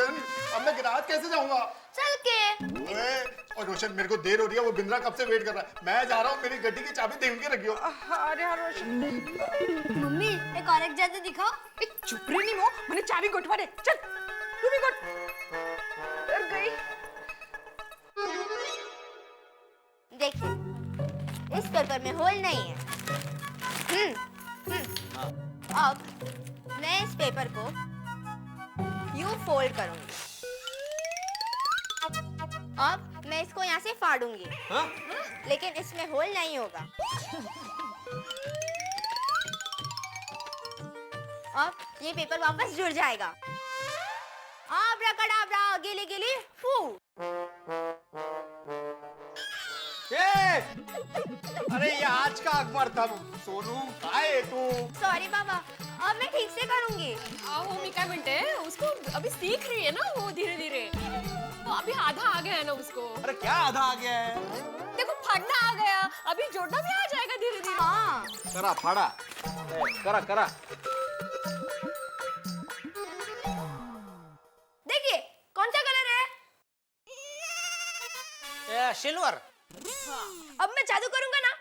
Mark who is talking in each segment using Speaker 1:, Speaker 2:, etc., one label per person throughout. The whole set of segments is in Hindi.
Speaker 1: रोशन, अब मैं गिराज कैसे जाऊंगा?
Speaker 2: चल के।
Speaker 1: और रोशन, मेरे को देर हो रही है, वो बिंद्रा कब से वेट कर रहा है। मैं जा रहा हूँ, मेरी गड्डी की चाबी देख के रखियो।
Speaker 3: अरे यार रोशन,
Speaker 2: मम्मी एक और एक जाते दिखाओ।
Speaker 3: चुप रही नहीं हो, मैंने चाबी गोठवा दे। चल तू भी गोठ। डर गई।
Speaker 2: देखिए, इस पेपर में होल नहीं है। अब मैं इस पेपर को यूं फोल्ड करूंगी। अब मैं इसको यहाँ से फाड़ूंगी।
Speaker 4: हाँ?
Speaker 2: लेकिन इसमें होल नहीं होगा। अब ये पेपर वापस जुड़ जाएगा। आब्राकडाब्रा, गिली गिली फू।
Speaker 4: अरे ये आज का अखबार था। सोनू काय तू?
Speaker 2: सॉरी पापा, अब मैं ठीक से करूंगी।
Speaker 3: वो मी काय म्हणते, उसको अभी सीख रही है ना वो धीरे धीरे, तो अभी आधा आ गया है ना उसको।
Speaker 4: अरे क्या आधा आ गया है?
Speaker 3: देखो फाड़ना आ गया, अभी जोड़ना भी आ जाएगा धीरे धीरे।
Speaker 2: हाँ।
Speaker 4: करा फाड़ा, करा करा।
Speaker 2: देखिए कौन सा कलर है?
Speaker 4: सिल्वर।
Speaker 2: अब मैं जादू करूंगा ना,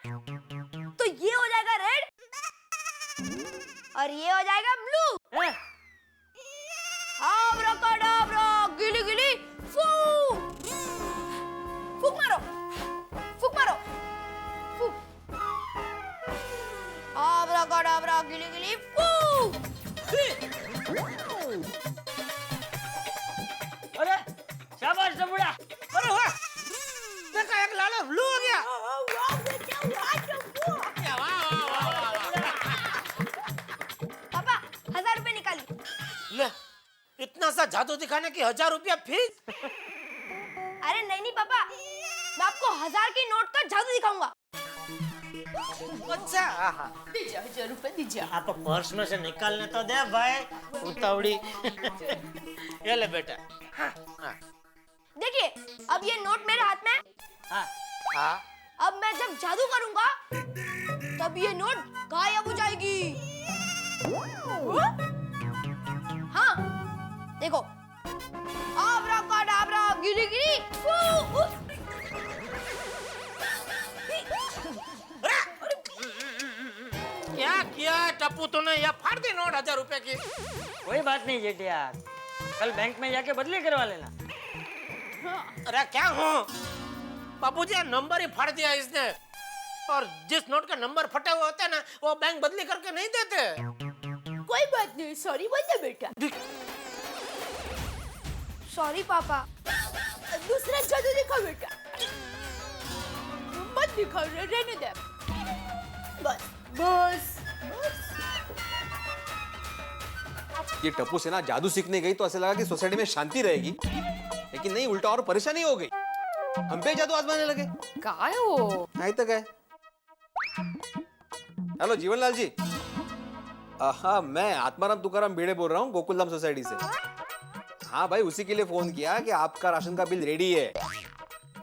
Speaker 2: तो ये हो जाएगा रेड और ये हो जाएगा ब्लू। आब्राकडाब्रा, गिली गिली फू। फूक मारो, फूक मारो, फूक। आब्राकडाब्रा, गिली गिली फू।
Speaker 5: अरे शाबाश डबुड़ा। अरे वाह, देखा एक लाल ब्लू हो गया।
Speaker 2: पापा 1000 रुपए निकालिए।
Speaker 5: ले, इतना सा जादू दिखाने की 1000 रुपया फीस?
Speaker 2: अरे नहीं पापा, मैं आपको 1000 की नोट का जादू दिखाऊंगा।
Speaker 5: अच्छा,
Speaker 3: दीजिए 1000 रुपए दीजिए।
Speaker 5: आप पर्स में से निकालने तो दे भाई, उतावड़ी। ये ले बेटा। हाँ, हाँ,
Speaker 2: देखिए, अब ये नोट मेरे हाथ में।
Speaker 5: हाँ, हाँ।
Speaker 2: अब मैं जब जादू करूंगा, तब ये नोट गायब हो जाएगी। हाँ, देखो। आब्राकडाब्रा, गिली गिली फू।
Speaker 5: क्या किया टप्पू तूने? ये फाड़ दी नोट 1000 रुपए की।
Speaker 6: कोई बात नहीं जेठिया, कल बैंक में जाके बदली करवा लेना।
Speaker 5: अरे क्या हो बाबूजी, नंबर ही फाड़ दिया इसने। और जिस नोट का नंबर फटे हुए होते हैं ना, वो बैंक बदली करके नहीं देते।
Speaker 3: कोई बात नहीं, सॉरी बोल दे बेटा।
Speaker 2: सॉरी पापा।
Speaker 3: दूसरा जादू दिखा बेटा। मत दिखा, रहने दे। बस बस बस।
Speaker 4: ये टप्पू से ना जादू सीखने गई तो ऐसे लगा कि सोसाइटी में शांति रहेगी, लेकिन नहीं, उल्टा और परेशानी हो गई। हम पे जादू आजमाने लगे।
Speaker 3: काय हो?
Speaker 4: नहीं तो क्या। हेलो जीवनलाल जी। हाँ, मैं आत्माराम तुकाराम भिड़े बोल रहा हूँ, गोकुलधाम सोसाइटी से। हाँ भाई, उसी के लिए फोन किया कि आपका राशन का बिल रेडी है।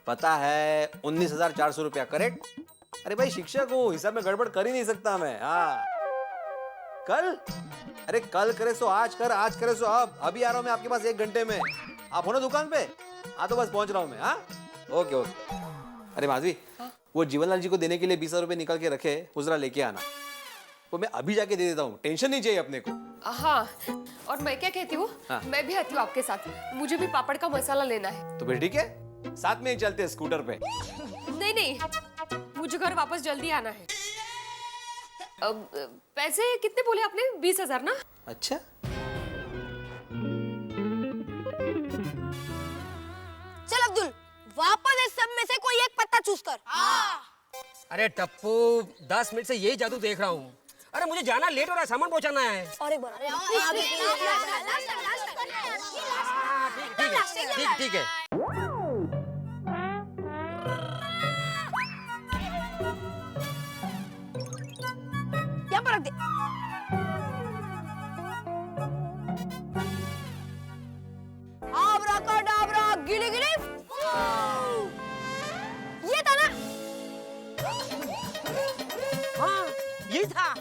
Speaker 4: पता है 19,400 रुपया, करेक्ट? अरे भाई शिक्षक हूँ, हिसाब में गड़बड़ कर ही नहीं सकता मैं। हाँ कल, अरे कल करे सो आज कर, आज करे सो अब। अभी आ रहा हूँ मैं आपके पास 1 घंटे में। आप हो ना दुकान पे? हाँ तो बस पहुंच रहा हूँ मैं। हाँ ओके ओके। अरे माधवी, वो जीवनलाल जी को देने के लिए 20,000 रुपए निकाल के रखे, वो जरा लेके आना। वो मैं अभी जाके दे देता हूँ, टेंशन नहीं चाहिए अपने को।
Speaker 3: हाँ, और मैं क्या कहती हूँ,
Speaker 4: हाँ।
Speaker 3: मैं भी आती हूँ आपके साथ। मुझे भी पापड़ का मसाला लेना है।
Speaker 4: तो फिर ठीक है, साथ में ही चलते हैं स्कूटर पे।
Speaker 3: नहीं नहीं, मुझे घर वापस जल्दी आना है। अब पैसे कितने बोले आपने? 20,000 ना?
Speaker 4: अच्छा,
Speaker 2: चल अब्दुल, वापस इस सब में से कोई एक पत्ता चूज कर।
Speaker 7: अरे टप्पू, 10 मिनट से यही जादू देख रहा हूँ। अरे मुझे जाना लेट हो रहा है, सामान पहुंचाना है।
Speaker 2: और एक बार।
Speaker 7: ठीक है।
Speaker 2: यहाँ पर रख दे। आब्राकडाब्रा, गिली गिली फू। ये था ना?
Speaker 7: हाँ, यही था।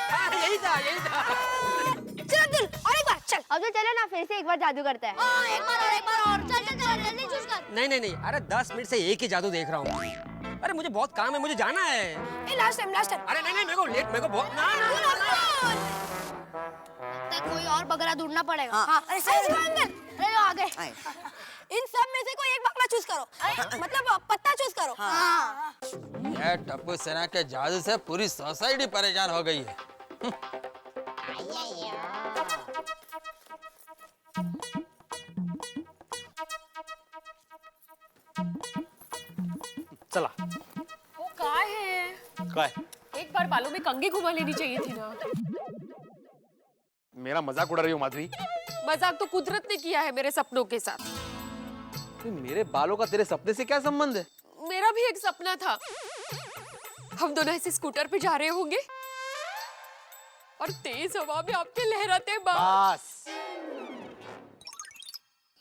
Speaker 7: हाँ, यही था।
Speaker 2: चल अब्दुल, और एक बार चल। अब तो चलो ना फिर से एक बार जादू करते हैं। एक बार और चल चल चल जल्दी चूज कर।
Speaker 7: नहीं, अरे 10 मिनट से एक ही जादू देख रहा हूँ। अरे मुझे बहुत काम है, मुझे जाना है।
Speaker 2: लास्ट टाइम
Speaker 7: अरे नहीं, मेरे को बहुत
Speaker 2: तक कोई और बकरा ढूंढना पड़ेगा। हाँ। अरे अरे लो आगे। इन सब में से कोई एक बकरा चूज करो, मतलब पत्ता चूज करो। हाँ।
Speaker 8: ये टप्पू सेना के जादू से पूरी सोसाइटी परेशान हो गई है।
Speaker 4: चला
Speaker 3: वो काय है?
Speaker 4: काय
Speaker 3: एक बार बालों में कंघी घुमा लेनी चाहिए थी ना।
Speaker 4: मेरा मजाक उड़ा रही हो माधवी?
Speaker 3: मजाक तो कुदरत ने किया है मेरे सपनों के साथ।
Speaker 4: तो मेरे बालों का तेरे सपने से क्या संबंध है?
Speaker 3: मेरा भी एक सपना था, हम दोनों ऐसे स्कूटर पे जा रहे होंगे और तेज हवा में आपके लहराते बाल।
Speaker 4: बस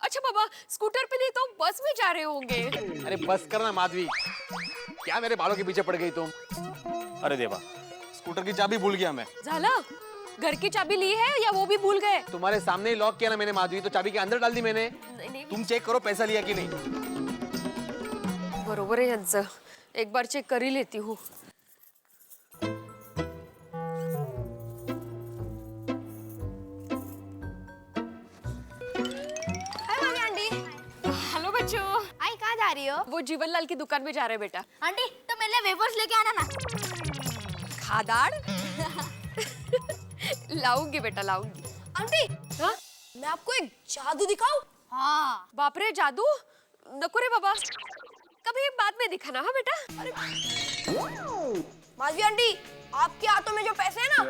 Speaker 3: अच्छा बाबा, स्कूटर पे नहीं तो बस में जा रहे होंगे।
Speaker 4: अरे बस करना माधवी, क्या मेरे बालों के पीछे पड़ गई तुम? अरे देवा, स्कूटर की चाबी भूल गया मैं।
Speaker 3: झाला, घर की चाबी ली है या वो भी भूल गए?
Speaker 4: तुम्हारे सामने ही लॉक किया ना मैंने माधवी, तो चाबी के अंदर डाल दी मैंने।
Speaker 3: नहीं,
Speaker 4: तुम चेक करो पैसा लिया कि नहीं।
Speaker 3: बरोबर है यांचं, एक बार चेक कर ही लेती हूँ।
Speaker 2: हाय मम्मी आंटी।
Speaker 3: हेलो बच्चों।
Speaker 2: आई कहाँ जा रही हो?
Speaker 3: वो जीवनलाल की दुकान में जा रहे बेटा।
Speaker 2: आंटी तो मेरे लिए वेफर्स लेके आना ना।
Speaker 3: खादाड़ लाऊंगी बेटा, लाऊंगी।
Speaker 2: आंटी
Speaker 3: हाँ?
Speaker 2: मैं आपको एक जादू दिखाऊं? हाँ।
Speaker 3: बाप रे, जादू नको रे बाबा, कभी बाद में दिखाना। हाँ बेटा।
Speaker 2: माधवी आंटी, आपके हाथों में जो पैसे हैं ना,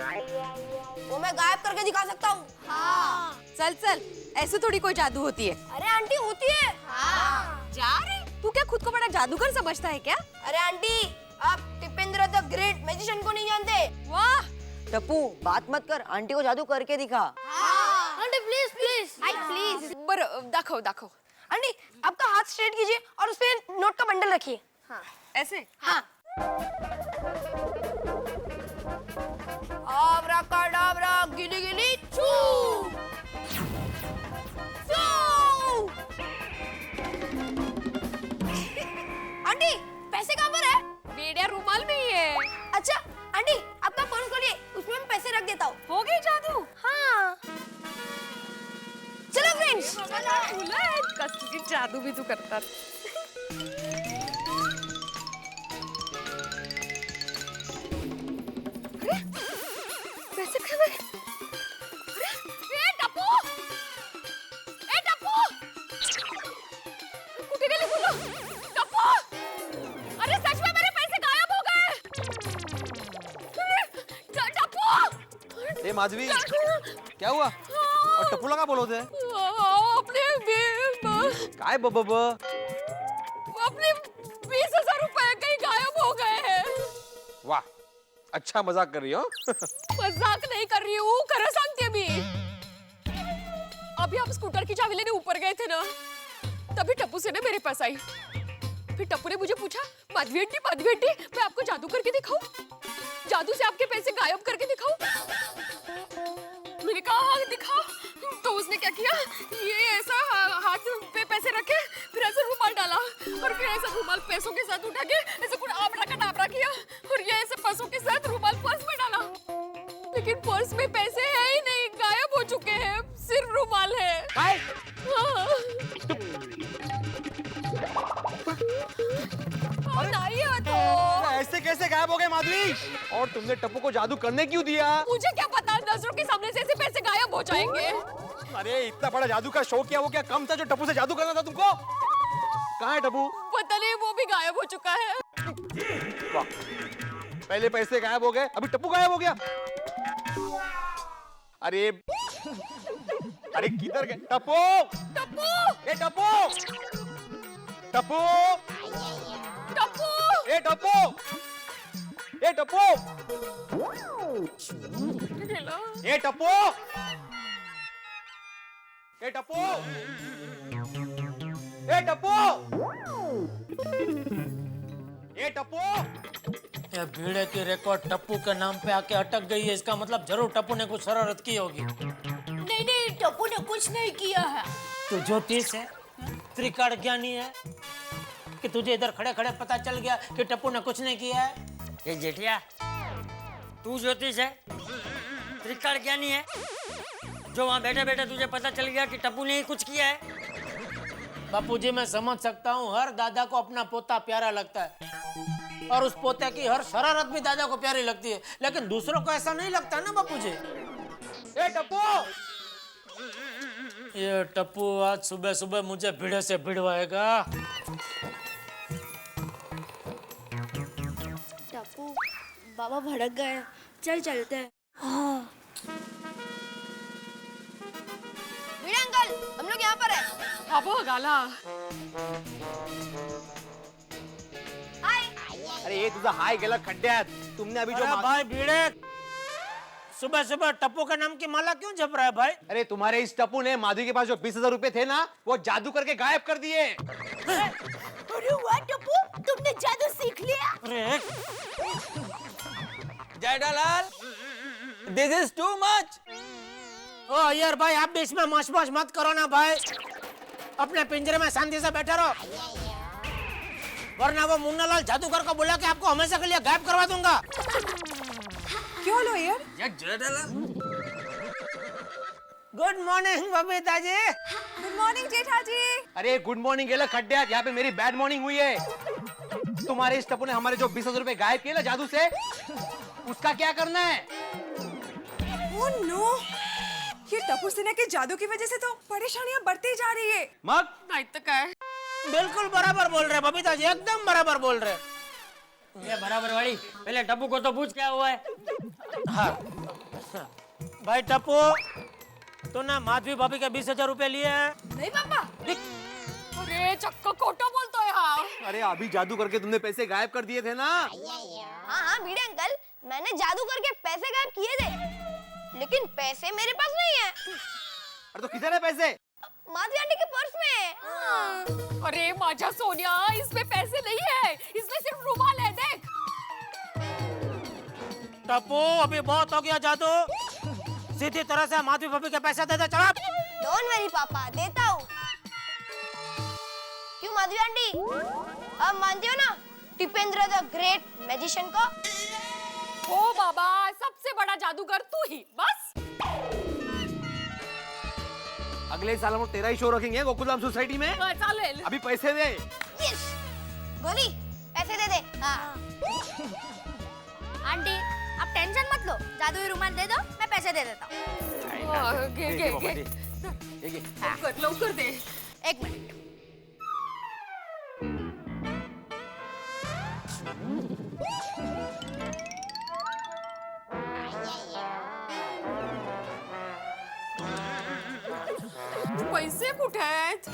Speaker 2: वो मैं गायब करके दिखा सकता हूँ। हाँ।
Speaker 3: चल, ऐसे थोड़ी कोई जादू होती है।
Speaker 2: अरे आंटी होती है। हाँ।
Speaker 3: जा रे, तू क्या खुद को बड़ा जादूगर समझता है क्या?
Speaker 2: अरे आंटी, आप टिपेंद्र द ग्रेट मैजिशियन को नहीं जानते?
Speaker 3: वाह,
Speaker 6: टप्पू बात मत कर, आंटी को जादू करके दिखा।
Speaker 2: हाँ। Aunty please. I please.
Speaker 3: बरं दाखव।
Speaker 2: आंटी आपका हाथ स्ट्रेट कीजिए और उस पे नोट का बंडल रखिए। हाँ।
Speaker 3: ऐसे?
Speaker 2: हाँ। आब्राकाडाब्रा गिली गिली चू। आंटी पैसे कहाँ पर है?
Speaker 3: मेरा रुमाल में ही है।
Speaker 2: अच्छा आंटी, आपका फोन खोलिए, उसमें मैं पैसे रख देता हूँ।
Speaker 3: हो गई जादू?
Speaker 2: हाँ। चलो फ्रेंड्स।
Speaker 3: कसली जादू भी तू करतात। अरे, पैसे कहाँ गए? अरे, ए टप्पू! कुठे गेले बोलो? टप्पू! अरे सच में मेरे पैसे गायब हो गए। टप्पू!
Speaker 4: ए माधवी, क्या हुआ? और टप्पू लगा बोलो थे?
Speaker 3: अपने
Speaker 4: काय बब
Speaker 3: अपने 20,000 रुपए कहीं गायब हो गए हैं।
Speaker 4: वाह, अच्छा मजाक कर रही हो।
Speaker 3: मजाक नहीं कर रही हूँ, खरं सांगते मी। अभी हम स्कूटर की चाबी लेने ऊपर गए थे ना, तभी टप्पू से ने मेरे पास आई। फिर टप्पू ने मुझे पूछा, माधवी आंटी, मैं आपको जादू करके दिखाऊं? जादू से आपके पैसे गायब करके दिखाऊं? मैंने कहा हाँ दिखाओ। तो उसने क्या किया, ये ऐसा हाथ पे पैसे रखे, फिर ऐसा रुमाल डाला और फिर ऐसा रुमाल पैसों के साथ उठा के ऐसे कुछ आबरा का डाबरा किया और ये ऐसे पैसों के साथ रुमाल पर्स में डाला। लेकिन पर्स में पैसे है ही नहीं, गायब हो चुके हैं, सिर्फ रुमाल है। हाँ। नहीं है तो
Speaker 4: ऐसे कैसे गायब हो गए माधवी? और तुमने टप्पू को जादू करने क्यों दिया?
Speaker 3: मुझे क्या पता, नजरों के सामने से ऐसे पैसे गायब हो जाएंगे।
Speaker 4: अरे इतना बड़ा जादू का शौक किया, वो क्या कम था जो टप्पू से जादू करना था तुमको? कहाँ है टप्पू?
Speaker 3: पता नहीं, वो भी गायब हो चुका है।
Speaker 4: वाह, पहले पैसे गायब हो गए, अभी टप्पू गायब हो गया। अरे किधर गए? टप्पू! ए टप्पू! टप्पू! ए टप्पू! ए टप्पू! ए टप्पू! ए टप्पू! ए टप्पू! ए टप्पू!
Speaker 5: ये भीड़े की रिकॉर्ड टप्पू के नाम पे आके अटक गई है, इसका मतलब जरूर टप्पू ने कुछ शरारत की होगी।
Speaker 2: नहीं, टप्पू ने
Speaker 9: कुछ नहीं किया है।
Speaker 5: तू ज्योतिष है, त्रिकाल ज्ञानी है कि तुझे इधर खड़े खड़े पता चल गया कि टप्पू ने कुछ नहीं किया है?
Speaker 6: ये जेठिया, तू ज्योतिष है, त्रिकाल ज्ञानी है, जो वहाँ बैठे बैठे तुझे पता चल गया कि टप्पू ने ही कुछ किया है?
Speaker 5: बापूजी, मैं समझ सकता हूँ हर दादा को अपना पोता प्यारा लगता है और उस पोते की हर शरारत भी दादा को प्यारी लगती है, लेकिन दूसरों को ऐसा नहीं लगता ना बापूजी। ए टप्पू, ये टप्पू आज सुबह सुबह मुझे भिड़े से भिड़वाएगा।
Speaker 2: टप्पू, बाबा भड़क गए, चल चलते हैं। हाँ। भिड़े अंकल, हम लोग यहाँ पर हैं।
Speaker 3: अबो गाला
Speaker 4: अरे ये तुझा हाय गेला खड्ड्यात. तुमने अभी जो
Speaker 5: अरे भाई भिड़े, सुबह सुबह टप्पू के नाम की माला क्यों जप रहा है भाई?
Speaker 4: अरे तुम्हारे इस टप्पू ने माधवी के पास जो 20,000 रुपए थे ना, वो जादू करके गायब कर दिए.
Speaker 9: अरे वाह टप्पू, तुमने जादू सीख लिया।
Speaker 5: अरे
Speaker 8: Jethalal, this is too much.
Speaker 5: ओ यार भाई, आप भी इसमें मौज मत करो ना भाई, अपने पिंजरे में शांति से बैठे रहो, वरना वो मुन्नालाल जादूगर को बुला के आपको हमेशा के लिए गायब करवा दूंगा।
Speaker 9: क्यों लो यार?
Speaker 8: या Jethalal,
Speaker 5: good morning Babita ji.
Speaker 9: Good morning जेठा जी।
Speaker 4: अरे गुड मॉर्निंग गेला खड्ड्यात, यहाँ पे मेरी बैड मॉर्निंग हुई है. तुम्हारे इस टप्पू ने हमारे जो 20,000 रुपए गायब किए ना जादू से, उसका क्या करना है?
Speaker 9: ओह नो, ये टप्पू सिन्हा के जादू की वजह से तो परेशानियां बढ़ती जा रही है।
Speaker 4: मग
Speaker 3: नहीं तो क्या है?
Speaker 5: बिल्कुल बराबर बोल रहे बबीता जी, एकदम बराबर बोल रहे।
Speaker 6: ये बराबर वाली, पहले टप्पू को तो पूछ क्या हुआ है।
Speaker 5: हाँ भाई टप्पू, तूने माधवी भाभी के 20,000 रुपए लिए हैं?
Speaker 9: नहीं पापा।
Speaker 3: अरे चक्का कोटा बोलता है हाँ।
Speaker 4: अरे अभी जादू करके तुमने पैसे गायब कर दिए थे ना.
Speaker 2: हाँ हाँ भिड़े अंकल, मैंने जादू करके पैसे गायब किए थे, लेकिन पैसे मेरे पास नहीं है।
Speaker 4: अरे तो किधर है पैसे?
Speaker 2: माधवी आंटी के पर्स में। हाँ।
Speaker 3: अरे माझा सोनिया, इसमें पैसे नहीं है, इसमें सिर्फ रुमाल है, देख।
Speaker 5: टप्पू, अभी बहुत हो गया जादू, सीधी तरह से माधवी भाभी के पैसे दे दे, चला।
Speaker 2: डोंट वरी पापा, देता हूँ। क्यों माधवी आंटी, अब मानती हो ना टिपेंद्र द ग्रेट मैजिशियन को?
Speaker 3: ओ बाबा, सबसे बड़ा जादूगर तू ही, बस।
Speaker 4: अगले साल हम लोग तेरा ही शो रखेंगे गोकुलधाम सोसाइटी में.
Speaker 3: हाँ, चालेल।
Speaker 4: अभी पैसे दे.
Speaker 2: यस, गोली पैसे दे दे। हाँ। आंटी आप टेंशन मत लो, जादुई रुमाल दे दो, मैं पैसे दे देता हूँ।
Speaker 3: हाँ, गे। लवकर दे।
Speaker 2: एक मिनट।
Speaker 3: पैसे कुठे आहेत?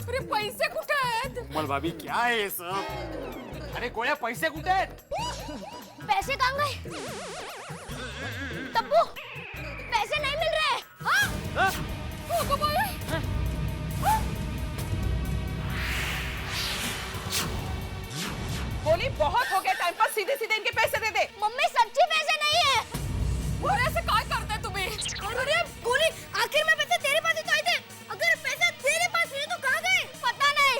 Speaker 3: अरे पैसे कुठे आहेत?
Speaker 4: मल भाभी क्या है ये सब? अरे गोळ्या पैसे कुठे आहेत?
Speaker 2: पैसे कहाँ गए? टप्पू, पैसे नहीं मिल रहे। हाँ?
Speaker 3: ओ कमाल।
Speaker 9: गोली, बहुत हो गया टाइम पास, सीधे सीधे इनके पैसे दे दे।
Speaker 2: मम्मी सच्ची पैसे नहीं है।
Speaker 3: अरे ऐसे काय करते तुम्ही?
Speaker 2: अरे गोली, आखिर में पैसे तेरे पास ही तो आए थे। अगर पैसे तेरे पास नहीं तो कहाँ गए? पता नहीं।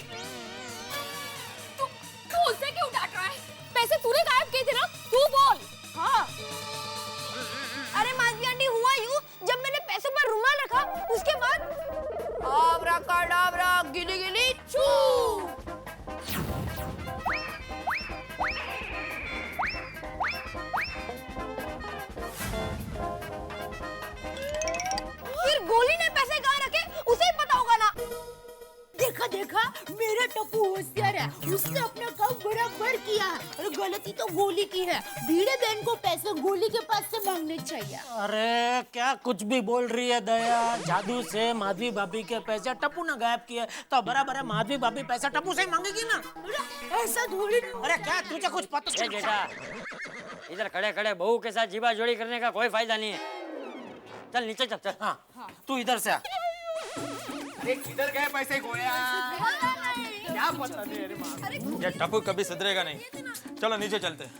Speaker 3: तू उसे क्यों डांट रहा है? पैसे तूने गायब किए थे ना, तू बोल।
Speaker 2: हाँ। अरे माधवी आंटी, हुआ यूं, जब मैंने पैसों पर रुमाल रखा, उसके बाद आब्राकाडाब्रा, गिली गिली चू। फिर गोली ने पैसे कहाँ रखे, उसे ही पता होगा ना।
Speaker 9: देखा देखा, मेरा टप्पू होशियार है, उसने अपना काम बराबर किया है और गलती तो गोली की है। भीड़े बहन को पैसे गोली के पास से मांगने चाहिए।
Speaker 5: अरे क्या कुछ भी बोल रही है दया, जादू से माधवी भाभी के पैसे टप्पू ने गायब किए, तो बराबर है माधवी भाभी पैसा टप्पू से ही मांगेगी ना।
Speaker 9: ऐसा थोड़ी ना।
Speaker 5: अरे क्या तुझे कुछ पता?
Speaker 6: ए जेठा, इधर खड़े खड़े बहू के साथ जीवा जोड़ी करने का कोई फायदा नहीं है। चल नीचे चल, चल।
Speaker 5: हाँ, तू इधर से आ।
Speaker 4: अरे किधर गए पैसे गोया? क्या पता नहीं। अरे माँ,
Speaker 8: ये टप्पू कभी सुधरेगा नहीं। चलो नीचे चलते हैं।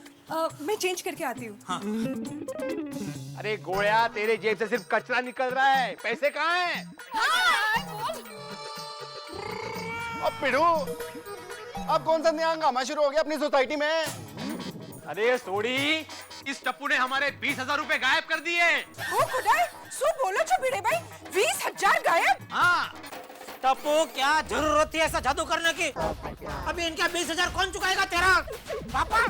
Speaker 10: मैं चेंज करके आती हूँ।
Speaker 4: अरे गोया, तेरे जेब से सिर्फ कचरा निकल रहा है, पैसे कहाँ हैं?
Speaker 1: अब पिड़ू, अब कौन सा नया हंगामा शुरू हो गया अपनी सोसाइटी में?
Speaker 4: अरे सोड़ी, इस टप्पू ने हमारे 20,000 रुपए गायब कर दिए।
Speaker 10: ओ खुदाई, सो बोलो जो भिड़े भाई, 20,000 गायब?
Speaker 4: हाँ।
Speaker 5: टप्पू, क्या जरूरत थी ऐसा जादू करने की? अभी इनका 20,000 कौन चुकाएगा तेरा पापा?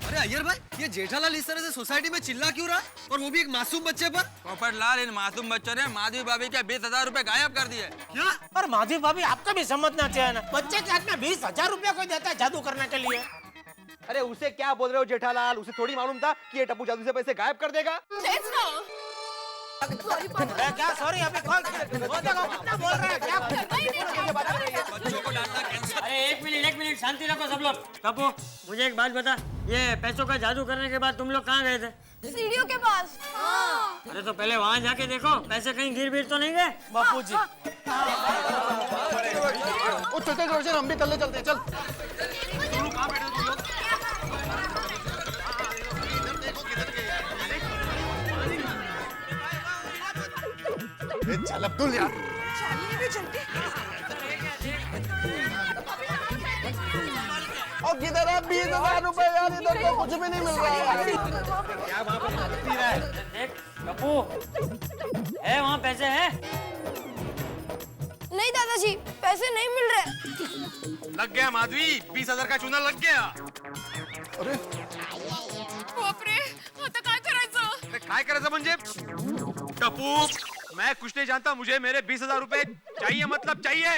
Speaker 8: अरे अय्यर भाई, ये जेठालाल इस तरह से सोसाइटी में चिल्ला क्यों रहा? और वो भी एक मासूम बच्चे पर? पोपटलाल, इन मासूम बच्चों ने माधवी भाभी के 20,000 रुपए गायब कर दिए।
Speaker 5: क्या? और माधवी भाभी, आपका भी समझना चाहिए ना, बच्चे के हाथ में 20,000 रुपया कोई देता है जादू करने के लिए?
Speaker 4: अरे उसे क्या बोल रहे हो जेठालाल? उसे थोड़ी मालूम था कि ये टप्पू जादू से पैसे गायब कर देगा।
Speaker 5: क्या सॉरी, अभी कॉल वो देखो कितना बोल रहा है। क्या
Speaker 8: बच्चों को डांटना कैंसर।
Speaker 6: अरे एक मिनट शांति रखो सब लोग। टप्पू, मुझे एक बात बता, ये पैसों का जादू करने के बाद तुम लोग कहाँ गए थे?
Speaker 2: सीढ़ियों के पास।
Speaker 6: अरे तो पहले वहाँ जाके देखो, पैसे कहीं गिर तो नहीं गए?
Speaker 5: बापू जी,
Speaker 1: चलते रोशन, हम भी तल्ले चलते हैं, चल। चल अब्दुल यार,
Speaker 10: चलिए भी जल्दी।
Speaker 1: और किधर है 20,000 रुपए यार? इधर तो कुछ भी नहीं मिल रहा है।
Speaker 4: क्या वहाँ पर मस्ती रहा है?
Speaker 6: देख टप्पू, है वहाँ पैसे हैं?
Speaker 2: नहीं दादाजी, पैसे नहीं मिल रहे।
Speaker 4: लग गया माधवी, 20,000 का चूना लग गया।
Speaker 1: अरे
Speaker 3: बापरे, आता काय करायचं?
Speaker 4: अरे काय करायचं म्हणजे? टप्पू, मैं कुछ नहीं जानता, मुझे मेरे 20,000 रुपए चाहिए, मतलब चाहिए।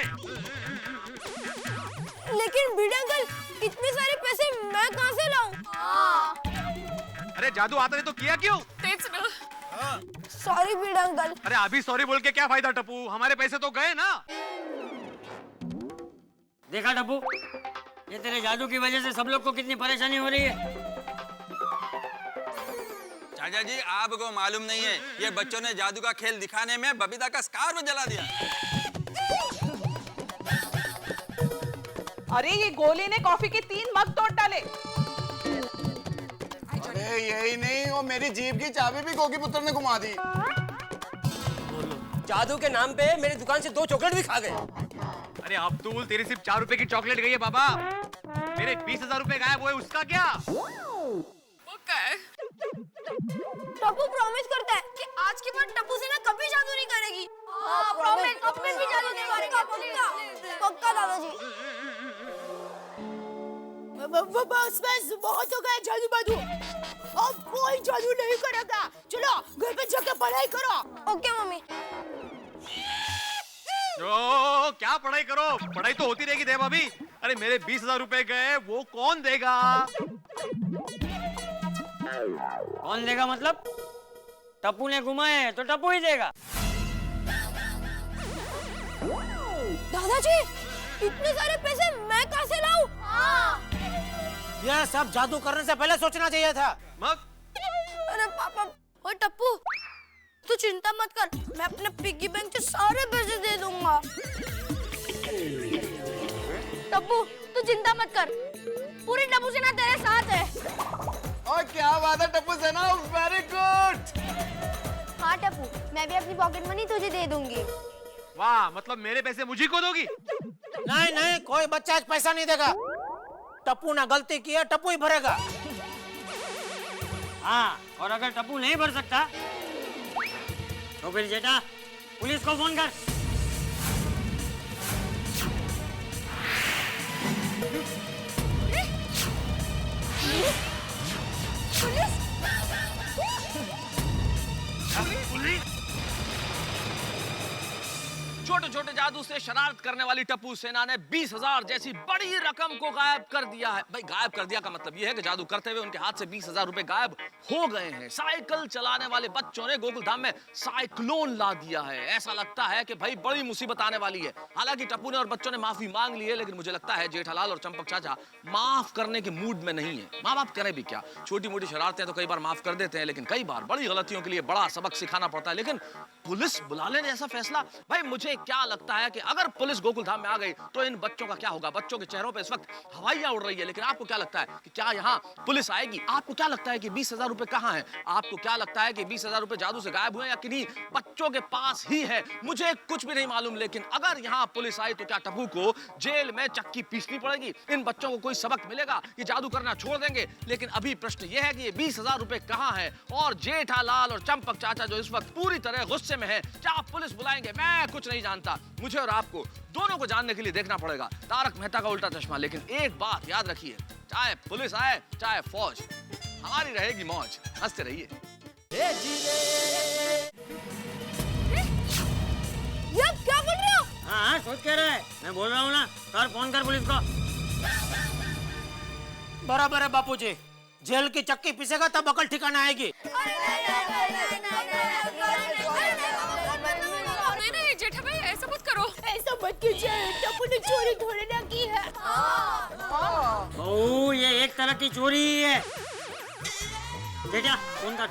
Speaker 2: लेकिन भिड़े अंकल, इतने सारे पैसे मैं कहाँ से लाऊं?
Speaker 4: अरे जादू आता नहीं तो किया क्यों?
Speaker 3: तेच ना।
Speaker 2: सॉरी भिड़े अंकल।
Speaker 4: अरे अभी सॉरी बोल के क्या फायदा टप्पू? हमारे पैसे तो गए ना।
Speaker 6: देखा टप्पू, ये तेरे जादू की वजह से सब लोग को कितनी परेशानी हो रही है।
Speaker 8: चाचा जी, आपको मालूम नहीं है, ये बच्चों ने जादू का खेल दिखाने में बबीता का स्कार्फ जला दिया।
Speaker 10: अरे ये गोली ने कॉफी के 3 मग तोड़ डाले।
Speaker 1: अरे यही नहीं, वो मेरी जीप की चाबी भी गोगी पुत्र ने घुमा दी।
Speaker 7: जादू के नाम पे मेरी दुकान से 2 चॉकलेट भी खा गए।
Speaker 4: अरे अब्दुल, तेरी सिर्फ 4 रुपए की चॉकलेट गई है बाबा। मेरे 20,000 रुपए गायब हुए, उसका क्या?
Speaker 3: वो काय?
Speaker 2: टप्पू प्रॉमिस करता है कि आज के बाद टप्पू से ना कभी जादू नहीं करेगी। प्रॉमिस, अपने भी जादू नहीं करेगा। पक्का पक्का दादाजी।
Speaker 9: बस बहुत हो गया जादू बादू, अब कोई जादू नहीं करेगा। चलो घर पे जाके पढ़ाई करो।
Speaker 2: Okay mummy.
Speaker 4: ओ, क्या पढ़ाई करो? पढ़ाई तो होती रहेगी दे भाभी। अरे मेरे 20,000 रुपए गए, वो कौन देगा?
Speaker 6: कौन देगा मतलब? टप्पू ने घुमाए तो टप्पू ही देगा।
Speaker 2: दादाजी, इतने सारे पैसे मैं कहाँ से लाऊं?
Speaker 5: यह सब जादू करने से पहले सोचना चाहिए था।
Speaker 4: मग
Speaker 2: अरे पापा, ओ टप्पू, तू चिंता मत कर, मैं अपने पिग्गी बैंक के सारे पैसे दे दूंगा। टप्पू, तू चिंता मत कर, पूरी टप्पू सेना तेरे साथ है।
Speaker 1: और क्या बात है टप्पू सेना, वेरी गुड।
Speaker 2: हाँ टप्पू, मैं भी अपनी पॉकेट मनी तुझे दे दूंगी।
Speaker 4: वाह, मतलब मेरे पैसे मुझी को दोगी?
Speaker 5: नहीं नहीं, कोई बच्चा आज पैसा नहीं देगा। टप्पू ने गलती की है, टप्पू ही भरेगा।
Speaker 6: हाँ, और अगर टप्पू नहीं भर सकता तो फिर जेठा पुलिस को फोन कर।
Speaker 8: छोटे छोटे जादू
Speaker 11: जादू से शरारत करने वाली टप्पू सेना ने 20,000 जैसी बड़ी रकम को गायब कर दिया है। भाई गायब कर दिया का मतलब यह है कि जादू करते हुए उनके हाथ से 20,000 रुपए गायब हो गए हैं। साइकिल चलाने वाले बच्चों ने गोकुल धाम में साइक्लोन ला दिया है। ऐसा लगता है कि भाई बड़ी मुसीबत आने वाली है। हालांकि टप्पू ने और बच्चों ने माफी मांग ली है, लेकिन मुझे लगता है जेठालाल और चंपक चाचा माफ करने के मूड में नहीं है। माँ बाप करें भी क्या, छोटी मोटी शरारतें तो कई बार माफ कर देते हैं, लेकिन कई बार बड़ी गलतियों के लिए बड़ा सबक सिखाना पड़ता है। लेकिन पुलिस बुला लेने ऐसा फैसला, भाई मुझे क्या लगता है कि अगर पुलिस गोकुल धाम में आ गई तो इन बच्चों का क्या होगा। बच्चों के चेहरों पे इस वक्त हवाइयां उड़ रही है, लेकिन आपको क्या लगता है कि क्या यहाँ पुलिस आएगी? आपको क्या लगता है कि 20,000 रुपए कहाँ हैं? आपको क्या लगता है कि 20,000 रुपए जादू से गायब हुए या किन्हीं बच्चों के पास ही है? मुझे कुछ भी नहीं मालूम, लेकिन अगर यहाँ पुलिस आई तो क्या टप्पू को जेल में चक्की पीसनी पड़ेगी? इन बच्चों को कोई सबक मिलेगा? ये जादू करना छोड़ देंगे? लेकिन अभी प्रश्न ये है कि ये 20,000 रुपए कहाँ है? और जेठालाल और चंपक चाचा जो इस वक्त पूरी तरह गुस्से में है, क्या पुलिस बुलाएंगे? मैं कुछ नहीं जानता। मुझे और आपको दोनों को जानने के लिए देखना पड़ेगा तारक मेहता का उल्टा चश्मा। लेकिन एक बात याद रखिए, चाहे पुलिस आए चाहे फौज, हमारी रहेगी मौज। हंसते रहिए।
Speaker 2: ये क्या बोल रहे हो?
Speaker 6: हाँ सोच क्या रहा है? मैं बोल रहा हूँ ना, कर फोन कर पुलिस को।
Speaker 5: बराबर है बापूजी, जेल की चक्की पीसेगा तब अकल ठिकाना आएगी।
Speaker 3: नहीं जेठा भाई ऐसा मत करो।
Speaker 9: ऐसा मत कीजिए, टप्पू ने चोरी थोड़ी ना की है।
Speaker 6: बहू ये एक तरह की चोरी ही है। बेटा फोन कर।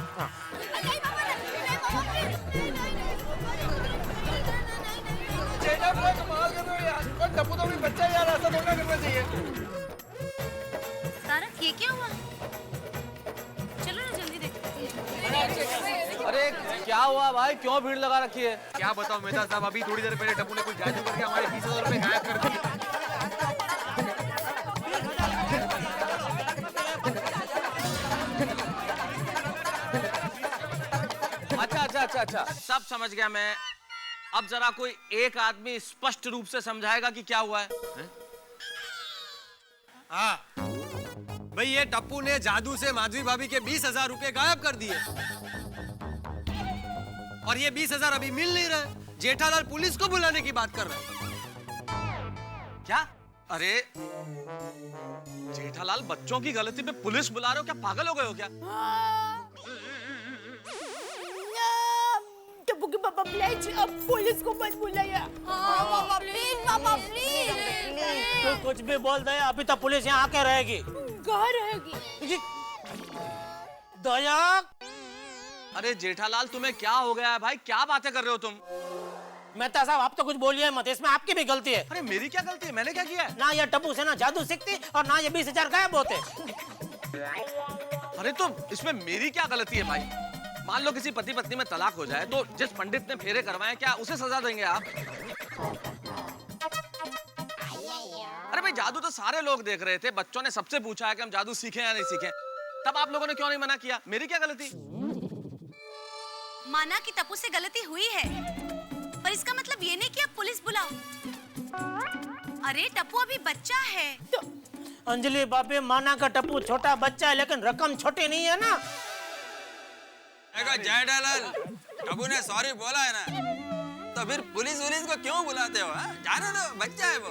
Speaker 8: टप्पू तो भी बच्चा यार, ऐसा थोड़ा करना चाहिए।
Speaker 2: तारक ये क्या हुआ? चलो ना जल्दी देखते हैं।
Speaker 4: अरे क्या हुआ भाई, क्यों भीड़ लगा रखी है?
Speaker 8: क्या बताओ मेहता साहब, अभी थोड़ी देर पहले टप्पू ने कुछ जादू करके हमारे 20,000 रुपए गायब कर दिए।
Speaker 11: अच्छा, सब समझ गया मैं। अब जरा कोई एक आदमी स्पष्ट रूप से समझाएगा कि क्या हुआ है?
Speaker 8: हाँ भाई, ये टप्पू ने जादू से माधवी भाभी के 20,000 रुपए गायब कर दिए और ये 20,000 अभी मिल नहीं रहा। जेठालाल पुलिस को बुलाने की बात कर रहा है।
Speaker 11: क्या? अरे जेठालाल बच्चों की गलती पे पुलिस बुला रहे हो? क्या पागल हो गए हो क्या?
Speaker 9: टप्पू के पापा प्लीज अब पुलिस को मत बुलाइए।
Speaker 2: पापा प्लीज, पापा प्लीज।
Speaker 5: तो कुछ भी बोल दे, अभी तो पुलिस यहाँ आके रहेगी।
Speaker 9: कहाँ रहेगी?
Speaker 5: दया।
Speaker 11: अरे जेठालाल तुम्हें क्या हो गया है भाई, क्या बातें कर रहे हो तुम?
Speaker 5: मेहता साहब आप तो कुछ बोलिए मत, इसमें आपकी भी गलती है।
Speaker 11: अरे मेरी क्या गलती है? मैंने क्या किया है?
Speaker 5: ना ये टप्पू से ना जादू सीखती और ना ये 20,000 गायब होते।
Speaker 11: अरे तो इसमें मेरी क्या गलती है भाई? मान लो किसी पति पत्नी में तलाक हो जाए तो जिस पंडित ने फेरे करवाए क्या उसे सजा देंगे आप? अरे भाई जादू तो सारे लोग देख रहे थे, बच्चों ने सबसे पूछा है कि हम जादू सीखें या नहीं सीखें, तब आप लोगों ने क्यों नहीं मना किया? मेरी क्या गलती?
Speaker 2: माना कि टप्पू से गलती हुई है, पर इसका मतलब ये नहीं कि आप पुलिस बुलाओ। अरे टप्पू अभी बच्चा है।
Speaker 5: तो अंजलि बाबी, माना का टप्पू छोटा बच्चा है, लेकिन रकम छोटी नहीं है ना।
Speaker 8: जेठालाल टप्पू ने सॉरी बोला है ना, तो फिर पुलिस को क्यों बुलाते हो? जाने दो, बच्चा है वो।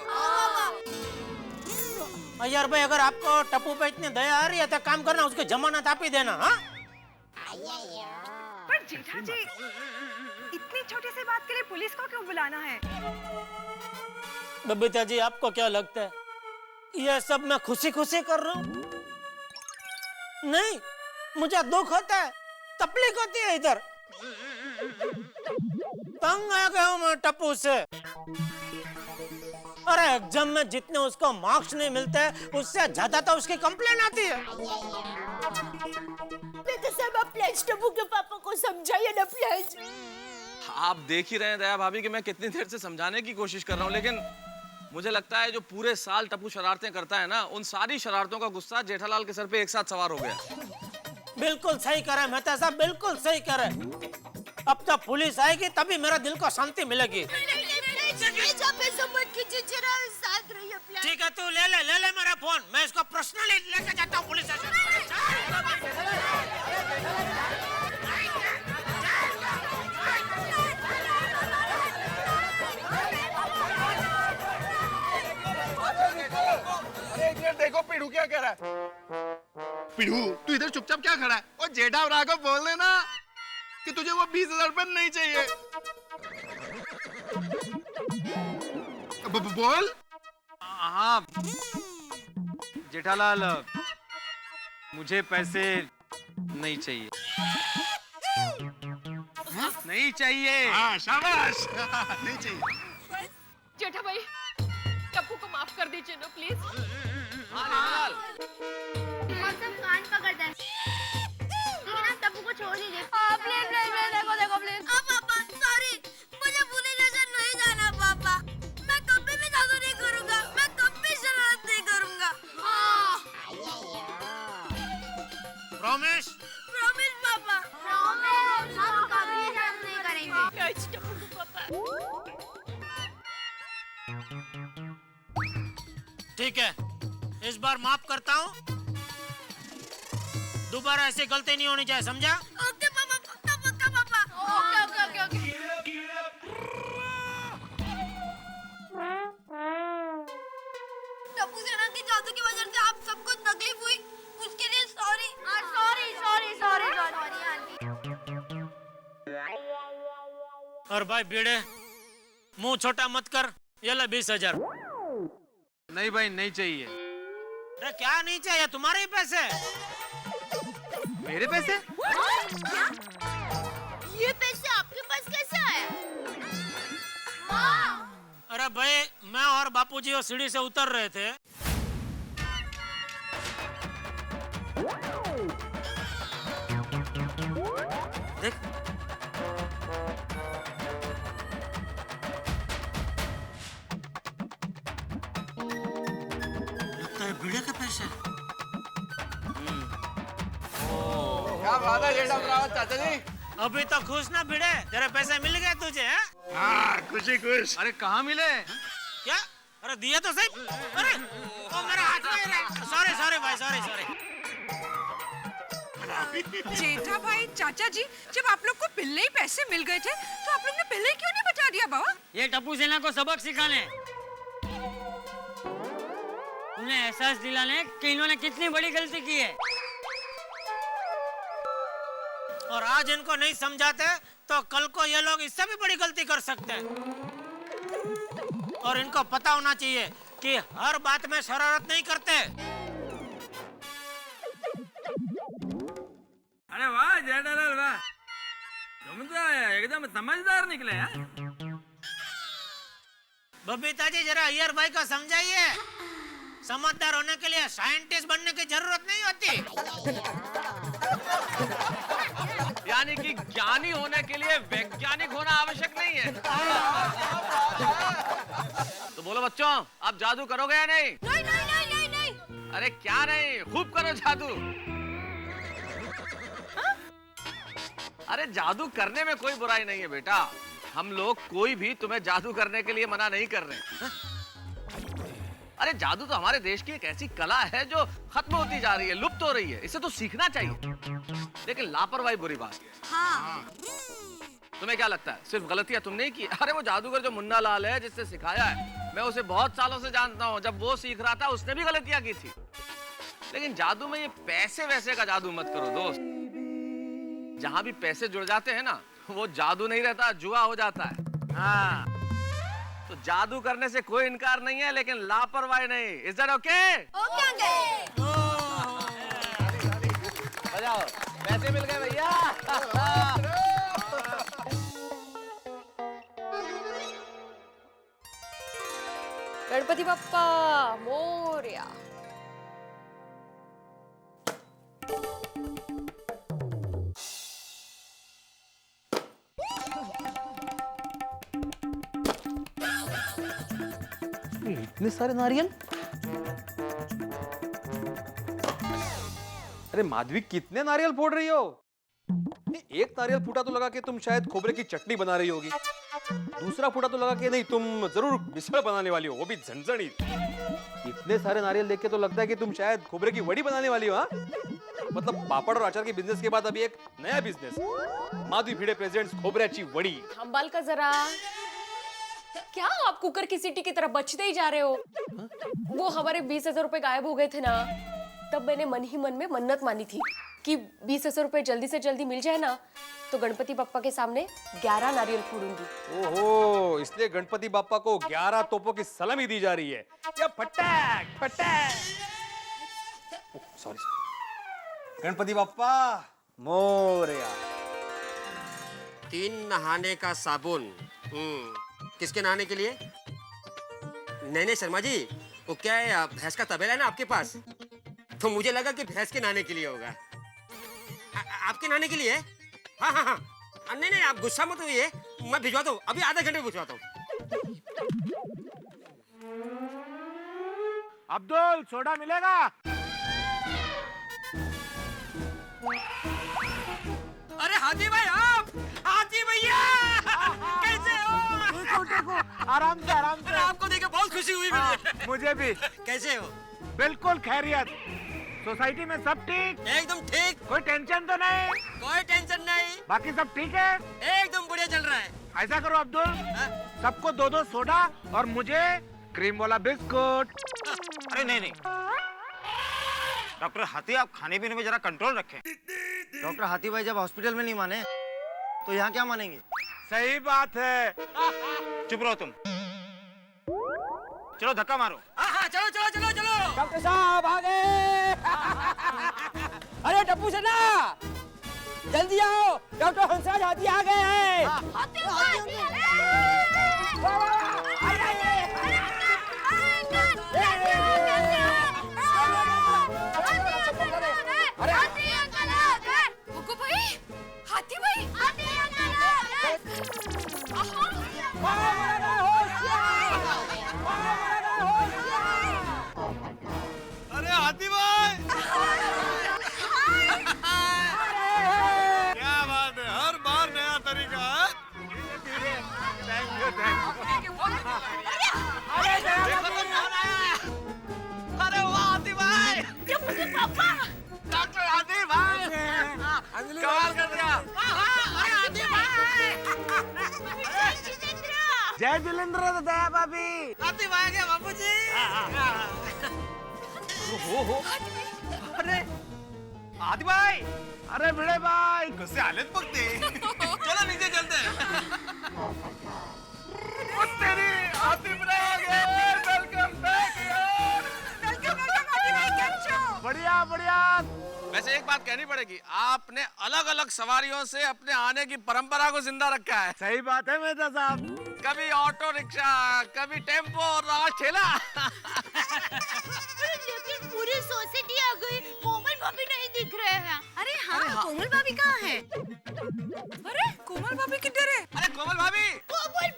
Speaker 5: यार भाई, अगर आपको टप्पू पे इतनी दया आ रही है तो काम करना, उसको जमानत आप ही देना। हाँ
Speaker 10: पर जेठा जी, इतनी छोटी सी बात के लिए पुलिस को क्यों बुलाना है?
Speaker 5: बबीता जी, आपको क्या लगता है ये सब मैं खुशी खुशी कर रहा हूँ? नहीं, मुझे दुख होता है, तकलीफ होती है। इधर तंग आ गया हूँ मैं टप्पू से। अरे एग्जाम में जितने उसको मार्क्स नहीं मिलते उससे ज्यादा तो उसकी कंप्लेन आती है।
Speaker 9: तो सब आप प्लीज टप्पू के पापा को समझाइए ना प्लीज।
Speaker 11: आप देख ही रहे हैं दया भाभी कि मैं कितनी देर से समझाने की कोशिश कर रहा हूँ, लेकिन मुझे लगता है जो पूरे साल टप्पू शरारतें करता है ना, उन सारी शरारतों का गुस्सा जेठालाल के सर पे एक साथ सवार हो गया।
Speaker 5: बिल्कुल सही कह रहे हैं मेहता साहब, बिल्कुल सही कह रहे हैं। अब तो पुलिस आएगी तभी मेरा दिल को शांति मिलेगी। ठीक है, तू ले ले मेरा फोन, मैं इसको पर्सनली लेके जाता हूँ पुलिस स्टेशन।
Speaker 1: देखो पीड़ू क्या कह रहा है। पीड़ू तू इधर चुपचाप क्या खड़ा है? और जेठा राघव बोल देना कि तुझे वो 20,000 रुपए नहीं चाहिए। बोल।
Speaker 8: हाँ जेठालाल, मुझे पैसे नहीं चाहिए। नहीं चाहिए।
Speaker 1: हाँ शाबाश। नहीं चाहिए।
Speaker 3: जेठा भाई टप्पू को माफ कर दीजिए ना प्लीज।
Speaker 2: सब कान पकड़ दे। ठीक है ना, टप्पू को छोड़ दीजिए। प्लीज प्लीज प्लीज, देखो देखो प्लीज। पापा सॉरी, मुझे पुलिस स्टेशन नहीं जाना पापा। मैं कभी भी जादू नहीं करूंगा, मैं कभी शरारत नहीं करूंगा।
Speaker 5: प्रॉमिस?
Speaker 2: प्रॉमिस पापा, प्रॉमिस। हम कभी शरारत नहीं करेंगे।
Speaker 3: टप्पू को पापा।
Speaker 5: ठीक है, इस बार माफ करता हूँ। दोबारा ऐसी गलती नहीं होनी चाहिए, समझा?
Speaker 2: ओके पापा, पक्का पक्का पापा। Okay okay okay okay. Tappu सेना के जादू की वजह से आप सबको तकलीफ हुई, उसके लिए sorry. Sorry sorry sorry sorry aunty.
Speaker 5: और भाई भिड़े, मुंह छोटा मत कर। ये ले 20,000।
Speaker 8: नहीं भाई, नहीं चाहिए।
Speaker 5: अरे क्या नहीं चाहिए? तुम्हारे ही पैसे।
Speaker 8: मेरे पैसे?
Speaker 9: ये पैसे आपके पास कैसे आए?
Speaker 5: अरे भाई, मैं और बापूजी वो सीढ़ी से उतर रहे थे। देख, लगता है भिड़े के पैसे।
Speaker 1: क्या बात है जेठा रावत चाचा जी?
Speaker 5: अभी तो खुश ना भिड़े, तेरे पैसे मिल गए तुझे? हैं?
Speaker 1: हाँ खुशी खुश।
Speaker 8: अरे कहाँ मिले?
Speaker 5: क्या? अरे दिए तो सही। अरे वो मेरा हाथ में रहा। सॉरी सॉरी भाई, सॉरी सॉरी।
Speaker 10: जेठा भाई, चाचा जी, जब आप लोग को पहले ही पैसे मिल गए थे तो आप लोग ने पहले ही क्यों नहीं बता दिया बाबा?
Speaker 6: ये टप्पू सेना को सबक सिखाने, उन्हें एहसास दिलाने कि इन्होंने कितनी बड़ी गलती की है।
Speaker 5: और आज इनको नहीं समझाते तो कल को ये लोग इससे भी बड़ी गलती कर सकते हैं। और इनको पता होना चाहिए कि हर बात में शरारत नहीं करते।
Speaker 8: अरे वाह जेठालाल वाह, तुम तो एकदम समझदार निकले हैं।
Speaker 5: बबीता जी, जरा अय्यर भाई को समझाइए, समझदार होने के लिए साइंटिस्ट बनने की जरूरत नहीं होती।
Speaker 11: यानी कि ज्ञानी होने के लिए वैज्ञानिक होना आवश्यक नहीं है। तो बोलो बच्चों, आप जादू करोगे या नहीं?
Speaker 2: नहीं नहीं नहीं नहीं नहीं।
Speaker 11: अरे क्या नहीं, खूब करो जादू। अरे जादू करने में कोई बुराई नहीं है बेटा। हम लोग कोई भी तुम्हें जादू करने के लिए मना नहीं कर रहे। अरे जादू तो हमारे देश की एक ऐसी कला है जो खत्म होती जा रही है, लुप्त हो रही है। इसे तो सीखना चाहिए, लेकिन लापरवाही बुरी बात है।
Speaker 2: हाँ।
Speaker 11: तुम्हें क्या लगता है सिर्फ गलतियां तुमने ही की? अरे वो जादूगर जो मुन्ना लाल है, जिससे सिखाया है, मैं उसे बहुत सालों से जानता हूँ। जब वो सीख रहा था उसने भी गलतियां की थी। लेकिन जादू में ये पैसे वैसे का जादू मत करो दोस्त। जहां भी पैसे जुड़ जाते हैं ना, वो जादू नहीं रहता, जुआ हो जाता है। हाँ, तो जादू करने से कोई इनकार नहीं है, लेकिन लापरवाही नहीं। Is that okay?
Speaker 2: Okay uncle.
Speaker 11: बजाओ, पैसे मिल गए भैया।
Speaker 3: गणपति बप्पा मोरया।
Speaker 4: इतने सारे नारियल? अरे माधवी, कितने नारियल फोड़ रही हो? एक नारियल फूटा तो लगा कि तुम शायद खोबरे की चटनी बना रही होगी। दूसरा फूटा तो लगा कि नहीं, तुम जरूर मिसळ बनाने वाली हो, वो भी झणझणी। इतने सारे नारियल देख के तो लगता है कि तुम शायद खोबरे की वड़ी बनाने वाली हो। हाँ, मतलब पापड़ और अचार के बिजनेस के बाद अभी एक नया बिजनेस, माधवी भिडे प्रेजेंट्स खोबऱ्याची वडी।
Speaker 3: थांबाल का जरा? क्या आप कुकर की सीटी की तरह बचते ही जा रहे हो? वो हमारे 20,000 रुपए गायब हो गए थे ना, तब मैंने मन ही मन में मन्नत मानी थी कि 20,000 रुपए जल्दी से जल्दी मिल जाए ना तो गणपति बप्पा के सामने 11 नारियल फोड़ूंगी।
Speaker 4: ओहो, इसलिए गणपति बाप्पा को 11 तोपों की सलामी दी जा रही है। या फटाक फटाक। Sorry sorry. गणपति बाप्पा मोरया।
Speaker 7: 3 नहाने का साबुन। किसके नहाने के लिए? नहीं शर्मा जी, वो क्या है, भैंस का तबेला है ना आपके पास, तो मुझे लगा कि भैंस के नहाने के लिए होगा। आपके नहाने के लिए? हाँ हाँ हाँ। नहीं आप गुस्सा मत होइए, मैं भिजवाता हूँ, अभी आधे घंटे में भिजवाता हूँ।
Speaker 8: अब्दुल, सोडा मिलेगा?
Speaker 7: अरे हाथी भाई, आप हाथी भैया कैसे हो?
Speaker 8: देखो, आराम से आराम से।
Speaker 7: आपको देखे बहुत खुशी हुई मुझे।
Speaker 8: मुझे भी।
Speaker 7: कैसे हो?
Speaker 8: बिल्कुल खैरियत। सोसाइटी में सब ठीक?
Speaker 7: एकदम ठीक।
Speaker 8: कोई टेंशन तो नहीं?
Speaker 7: कोई टेंशन नहीं।
Speaker 8: बाकी सब ठीक है?
Speaker 7: एकदम बढ़िया चल रहा है।
Speaker 8: ऐसा करो अब्दुल, सबको 2-2 सोडा और मुझे क्रीम वाला बिस्कुट।
Speaker 12: अरे नहीं, डॉक्टर हाथी, आप खाने पीने में जरा कंट्रोल रखें। डॉक्टर हाथी भाई जब हॉस्पिटल में नहीं माने तो यहाँ क्या मानेंगे?
Speaker 8: सही बात है।
Speaker 12: चुप रहो तुम। चलो धक्का मारो।
Speaker 7: हाँ चलो।
Speaker 5: डॉक्टर साहब आ गए। अरे टप्पू सेना, जल्दी आओ, डॉक्टर हंसराज हाथी आ गए हैं।
Speaker 3: हाथी भाई,
Speaker 1: अरे हाथी भाई, क्या बात है, हर बार नया तरीका है।
Speaker 11: अरे वाह हाथी भाई, डॉक्टर हाथी भाई, कमाल कर दिया।
Speaker 8: जय जिलेंद्र दया भाभी।
Speaker 11: हाथी भाई के बापू जी।
Speaker 1: अरे हाथी भाई, अरे भिड़े भाई, कसे हालत बघते।
Speaker 11: चलो नीचे चलते हैं।
Speaker 1: तेरी हाथी भाई, वेलकम बैक यार। बढ़िया बढ़िया।
Speaker 11: वैसे एक बात कहनी पड़ेगी, आपने अलग अलग सवारियों से अपने आने की परंपरा को जिंदा रखा है।
Speaker 8: सही बात है मेहता साहब।
Speaker 11: कभी ऑटो रिक्शा, कभी टेम्पो और आज ठेला।
Speaker 9: लेकिन पूरी सोसाइटी आ गई, कोमल भाभी नहीं दिख रहे हैं। अरे हाँ, कोमल भाभी कहाँ है?
Speaker 10: अरे कोमल भाभी किधर है?
Speaker 11: अरे कोमल भाभी,
Speaker 3: कोमल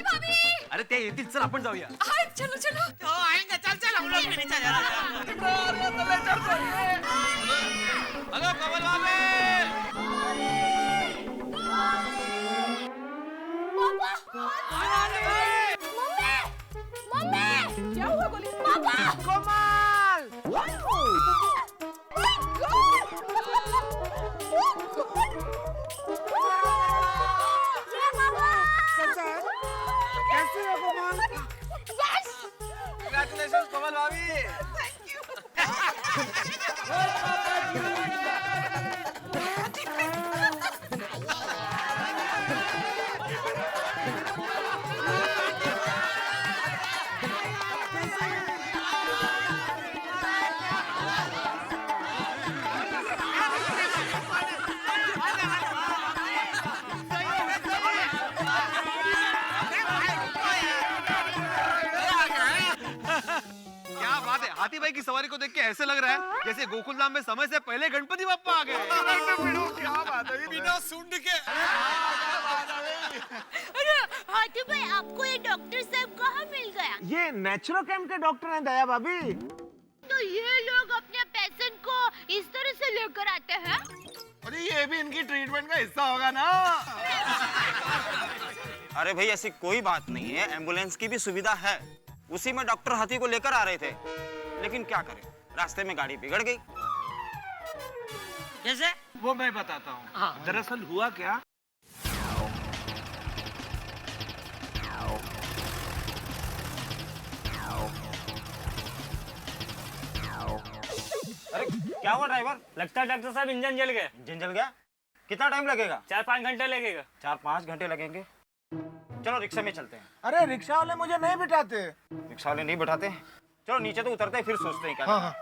Speaker 3: भाभी,
Speaker 4: अरे ते येतील, चल आपण जाऊया।
Speaker 3: हाँ चलो।
Speaker 11: तो आएंगे, चल हम लोग भी नीचे जा रहे हैं। हेलो कोमल भाभी।
Speaker 9: मम्मी,
Speaker 3: क्या हुआ बोली?
Speaker 9: पापा,
Speaker 8: कोमल, कैसी हो कोमल?
Speaker 11: Congratulations कोमल भाभी।
Speaker 1: हाथी भाई की सवारी को देख के ऐसे लग रहा है जैसे गोकुल धाम में समय से पहले गणपति बप्पा आ गए। क्या बात है, बिना सूंड के।
Speaker 9: अरे हाथी भाई, आपको ये डॉक्टर साहब कहाँ मिल गया?
Speaker 8: ये नेचुरोकेम के डॉक्टर हैं दया भाभी।
Speaker 9: तो ये लोग अपने पेशेंट को इस तरह से लेकर आते हैं?
Speaker 1: अरे ये भी इनकी ट्रीटमेंट का हिस्सा होगा ना।
Speaker 12: अरे भाई ऐसी कोई बात नहीं है, एम्बुलेंस की भी सुविधा है। उसी में डॉक्टर हाथी को लेकर आ रहे थे, लेकिन क्या करें, रास्ते में गाड़ी बिगड़ गई।
Speaker 5: कैसे?
Speaker 8: वो मैं बताता हूँ। दरअसल हुआ क्या,
Speaker 12: क्या हुआ ड्राइवर?
Speaker 6: लगता है डॉक्टर साहब इंजन जल गया।
Speaker 12: इंजन जल गया? कितना टाइम लगेगा?
Speaker 6: 4-5 घंटे लगेगा।
Speaker 12: 4-5 घंटे लगेंगे। चलो रिक्शा में चलते हैं।
Speaker 8: अरे रिक्शा वाले मुझे नहीं बिठाते।
Speaker 12: रिक्शा वाले नहीं बैठाते? चलो नीचे तो उतरते हैं, फिर सोचते हैं क्या करना।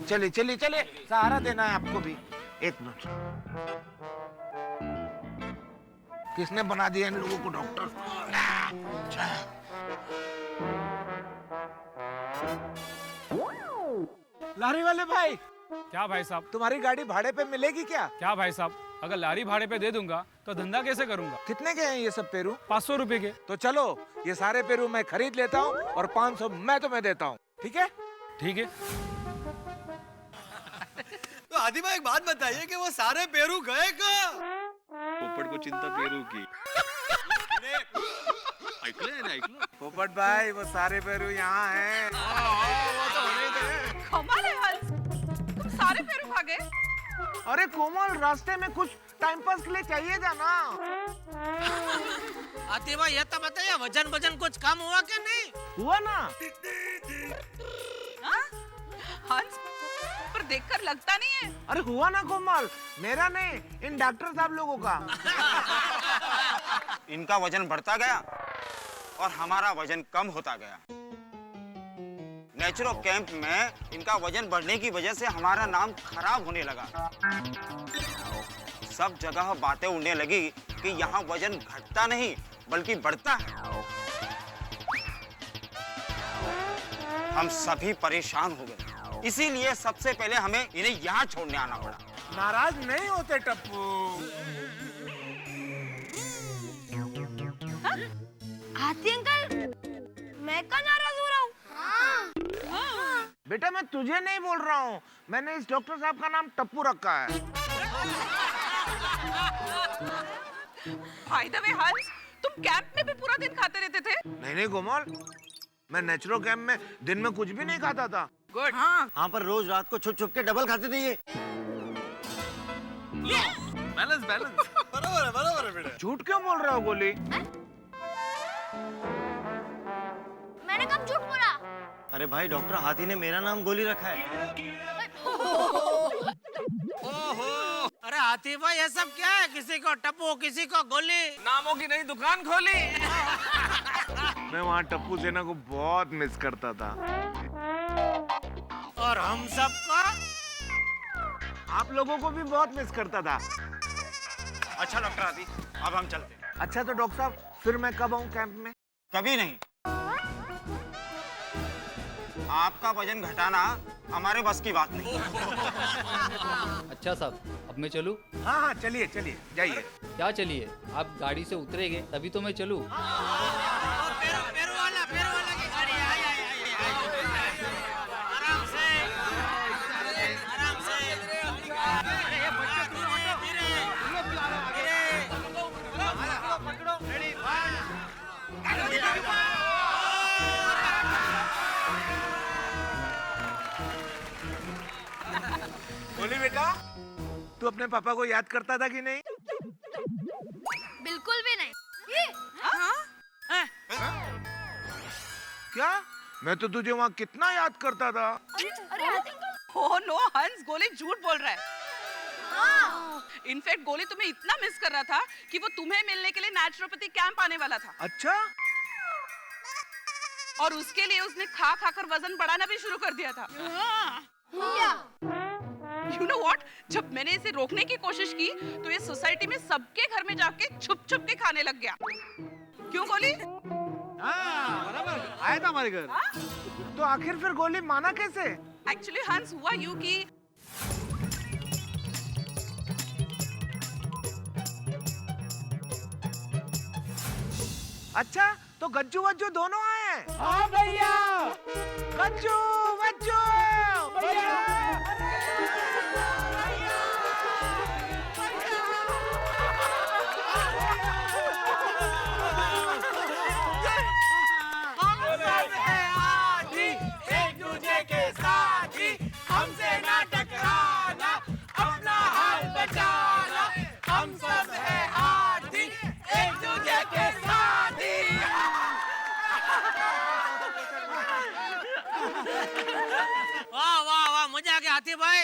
Speaker 8: चलिए चलिए चलिए, सहारा देना है आपको भी। एक मिनट, किसने बना दिया इन लोगों को डॉक्टर? लारी वाले भाई,
Speaker 13: क्या भाई साहब?
Speaker 8: तुम्हारी गाड़ी भाड़े पे मिलेगी क्या?
Speaker 13: क्या भाई साहब, अगर लारी भाड़े पे दे दूंगा तो धंधा कैसे करूंगा?
Speaker 8: कितने के हैं ये सब पेरू?
Speaker 13: 500 रुपए के।
Speaker 8: तो चलो ये सारे पेरू मैं खरीद लेता हूँ और 500 मैं तुम्हें देता हूँ, ठीक है?
Speaker 13: ठीक है।
Speaker 1: तो आदि भाई एक बात बताइए कि वो सारे पेरू गए कहाँ? पोपट को चिंता पेरू की।
Speaker 8: पोपट भाई वो सारे पेरू यहाँ हैं।
Speaker 10: कमाल है हंस, तुम सारे पेरू खा गए।
Speaker 8: अरे कोमल, रास्ते में कुछ टाइम पास के लिए चाहिए था ना।
Speaker 5: आते भाई ये तो बताइए, वजन कुछ कम हुआ क्या? नहीं
Speaker 8: हुआ ना।
Speaker 10: हाँ? हंस, पर देखकर लगता नहीं है।
Speaker 8: अरे हुआ ना कोमल, मेरा नहीं, इन डॉक्टर साहब लोगों का।
Speaker 12: इनका वजन बढ़ता गया और हमारा वजन कम होता गया। नेचुरो कैंप में इनका वजन बढ़ने की वजह से हमारा नाम खराब होने लगा। सब जगह बातें उड़ने लगी कि यहाँ वजन घटता नहीं बल्कि बढ़ता है। हम सभी परेशान हो गए, इसीलिए सबसे पहले हमें इन्हें यहाँ छोड़ने आना पड़ा।
Speaker 8: नाराज नहीं होते टप्पू।
Speaker 2: हाथी अंकल, मैं कहाँ नाराज हो रहा हूँ?
Speaker 8: बेटा मैं तुझे नहीं बोल रहा हूँ, मैंने इस डॉक्टर साहब का नाम टप्पू रखा है।
Speaker 10: बाय द वे हंस, तुम कैंप में भी पूरा दिन खाते रहते थे?
Speaker 8: नहीं कोमल, मैं नेचुरो कैंप में दिन में कुछ भी नहीं खाता था।
Speaker 10: गुड। हाँ,
Speaker 6: हाँ पर रोज रात को छुप छुप के डबल खाते थे ये।
Speaker 11: बैलेंस बराबर है बेटा।
Speaker 8: झूठ क्यों बोल रहा हो गोली?
Speaker 2: मैंने कब झूठ बोला?
Speaker 6: अरे भाई डॉक्टर हाथी ने मेरा नाम गोली रखा है।
Speaker 5: ओहो, अरे हाथी भाई ये सब क्या है? किसी को टप्पू, किसी को गोली।
Speaker 11: नामों की नई दुकान खोली।
Speaker 8: मैं वहाँ टप्पू सेना को बहुत मिस करता था।
Speaker 5: और हम सब का?
Speaker 8: आप लोगों को भी बहुत मिस करता था।
Speaker 12: अच्छा डॉक्टर आदि, अब हम चलते हैं।
Speaker 8: अच्छा तो डॉक्टर साहब, फिर मैं कब आऊँ कैंप में?
Speaker 12: कभी नहीं। आपका वजन घटाना हमारे बस की बात नहीं।
Speaker 14: अच्छा साहब, अब मैं चलूं?
Speaker 8: हाँ हाँ चलिए चलिए, जाइए।
Speaker 14: क्या चलिए, आप गाड़ी से उतरेंगे तभी तो मैं चलूं।
Speaker 5: पेरू वाला की गाड़ी। आराम से।
Speaker 8: बोली बेटा, तू अपने पापा को याद करता था कि नहीं?
Speaker 2: बिल्कुल भी नहीं।
Speaker 8: क्या? मैं तो तुझे वहाँ कितना याद करता था।
Speaker 2: अरे हाथी अंकल।
Speaker 10: ओह नो हंस, गोली झूठ बोल रहा है। इनफैक्ट गोली तुम्हें इतना मिस कर रहा था कि वो तुम्हें मिलने के लिए नेचुरोपैथी कैंप आने वाला था।
Speaker 8: अच्छा?
Speaker 10: और उसके लिए उसने खा कर वजन बढ़ाना भी शुरू कर दिया था।
Speaker 2: क्या?
Speaker 10: You know what? जब मैंने इसे रोकने की कोशिश की तो ये सोसाइटी में सबके घर में जाके छुप के खाने लग गया। क्यों गोली?
Speaker 8: बराबर आया था हमारे घर। तो आखिर फिर गोली माना कैसे?
Speaker 10: एक्चुअली हंस, हुआ यूं कि
Speaker 8: अच्छा तो गज्जू वज्जू दोनों आए हैं? हाँ भैया। गज्जू वज्जू भैया।
Speaker 5: हमसे ना टकराना, अपना हाल बचाना, हम सब है हाथी, एक दूजे के साथी। वाह वाह वाह वाह मजा आ गया हाथी भाई।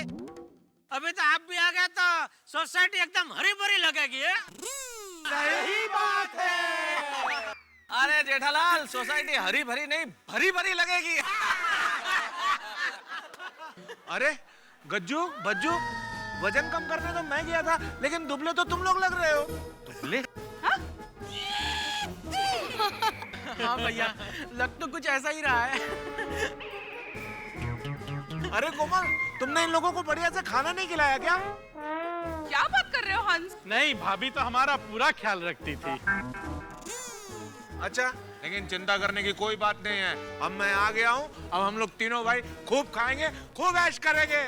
Speaker 5: अभी तो आप भी आ गए तो सोसाइटी एकदम हरी भरी लगेगी।
Speaker 11: सही बात है। अरे जेठालाल, सोसाइटी हरी भरी नहीं भरी भरी लगेगी। अरे गज्जू बज्जू, वजन कम करने तो मैं गया था, लेकिन दुबले तो तुम लोग लग रहे हो। दुबले?
Speaker 5: हाँ भैया, लग तो कुछ ऐसा ही रहा है।
Speaker 11: अरे कोमल, तुमने इन लोगों को बढ़िया से खाना नहीं खिलाया क्या?
Speaker 10: क्या बात कर रहे हो हंस?
Speaker 15: नहीं, भाभी तो हमारा पूरा ख्याल रखती थी।
Speaker 11: अच्छा, लेकिन चिंता करने की कोई बात नहीं है। अब मैं आ गया हूँ, अब हम लोग तीनों भाई खूब खाएंगे, खूब ऐश करेंगे।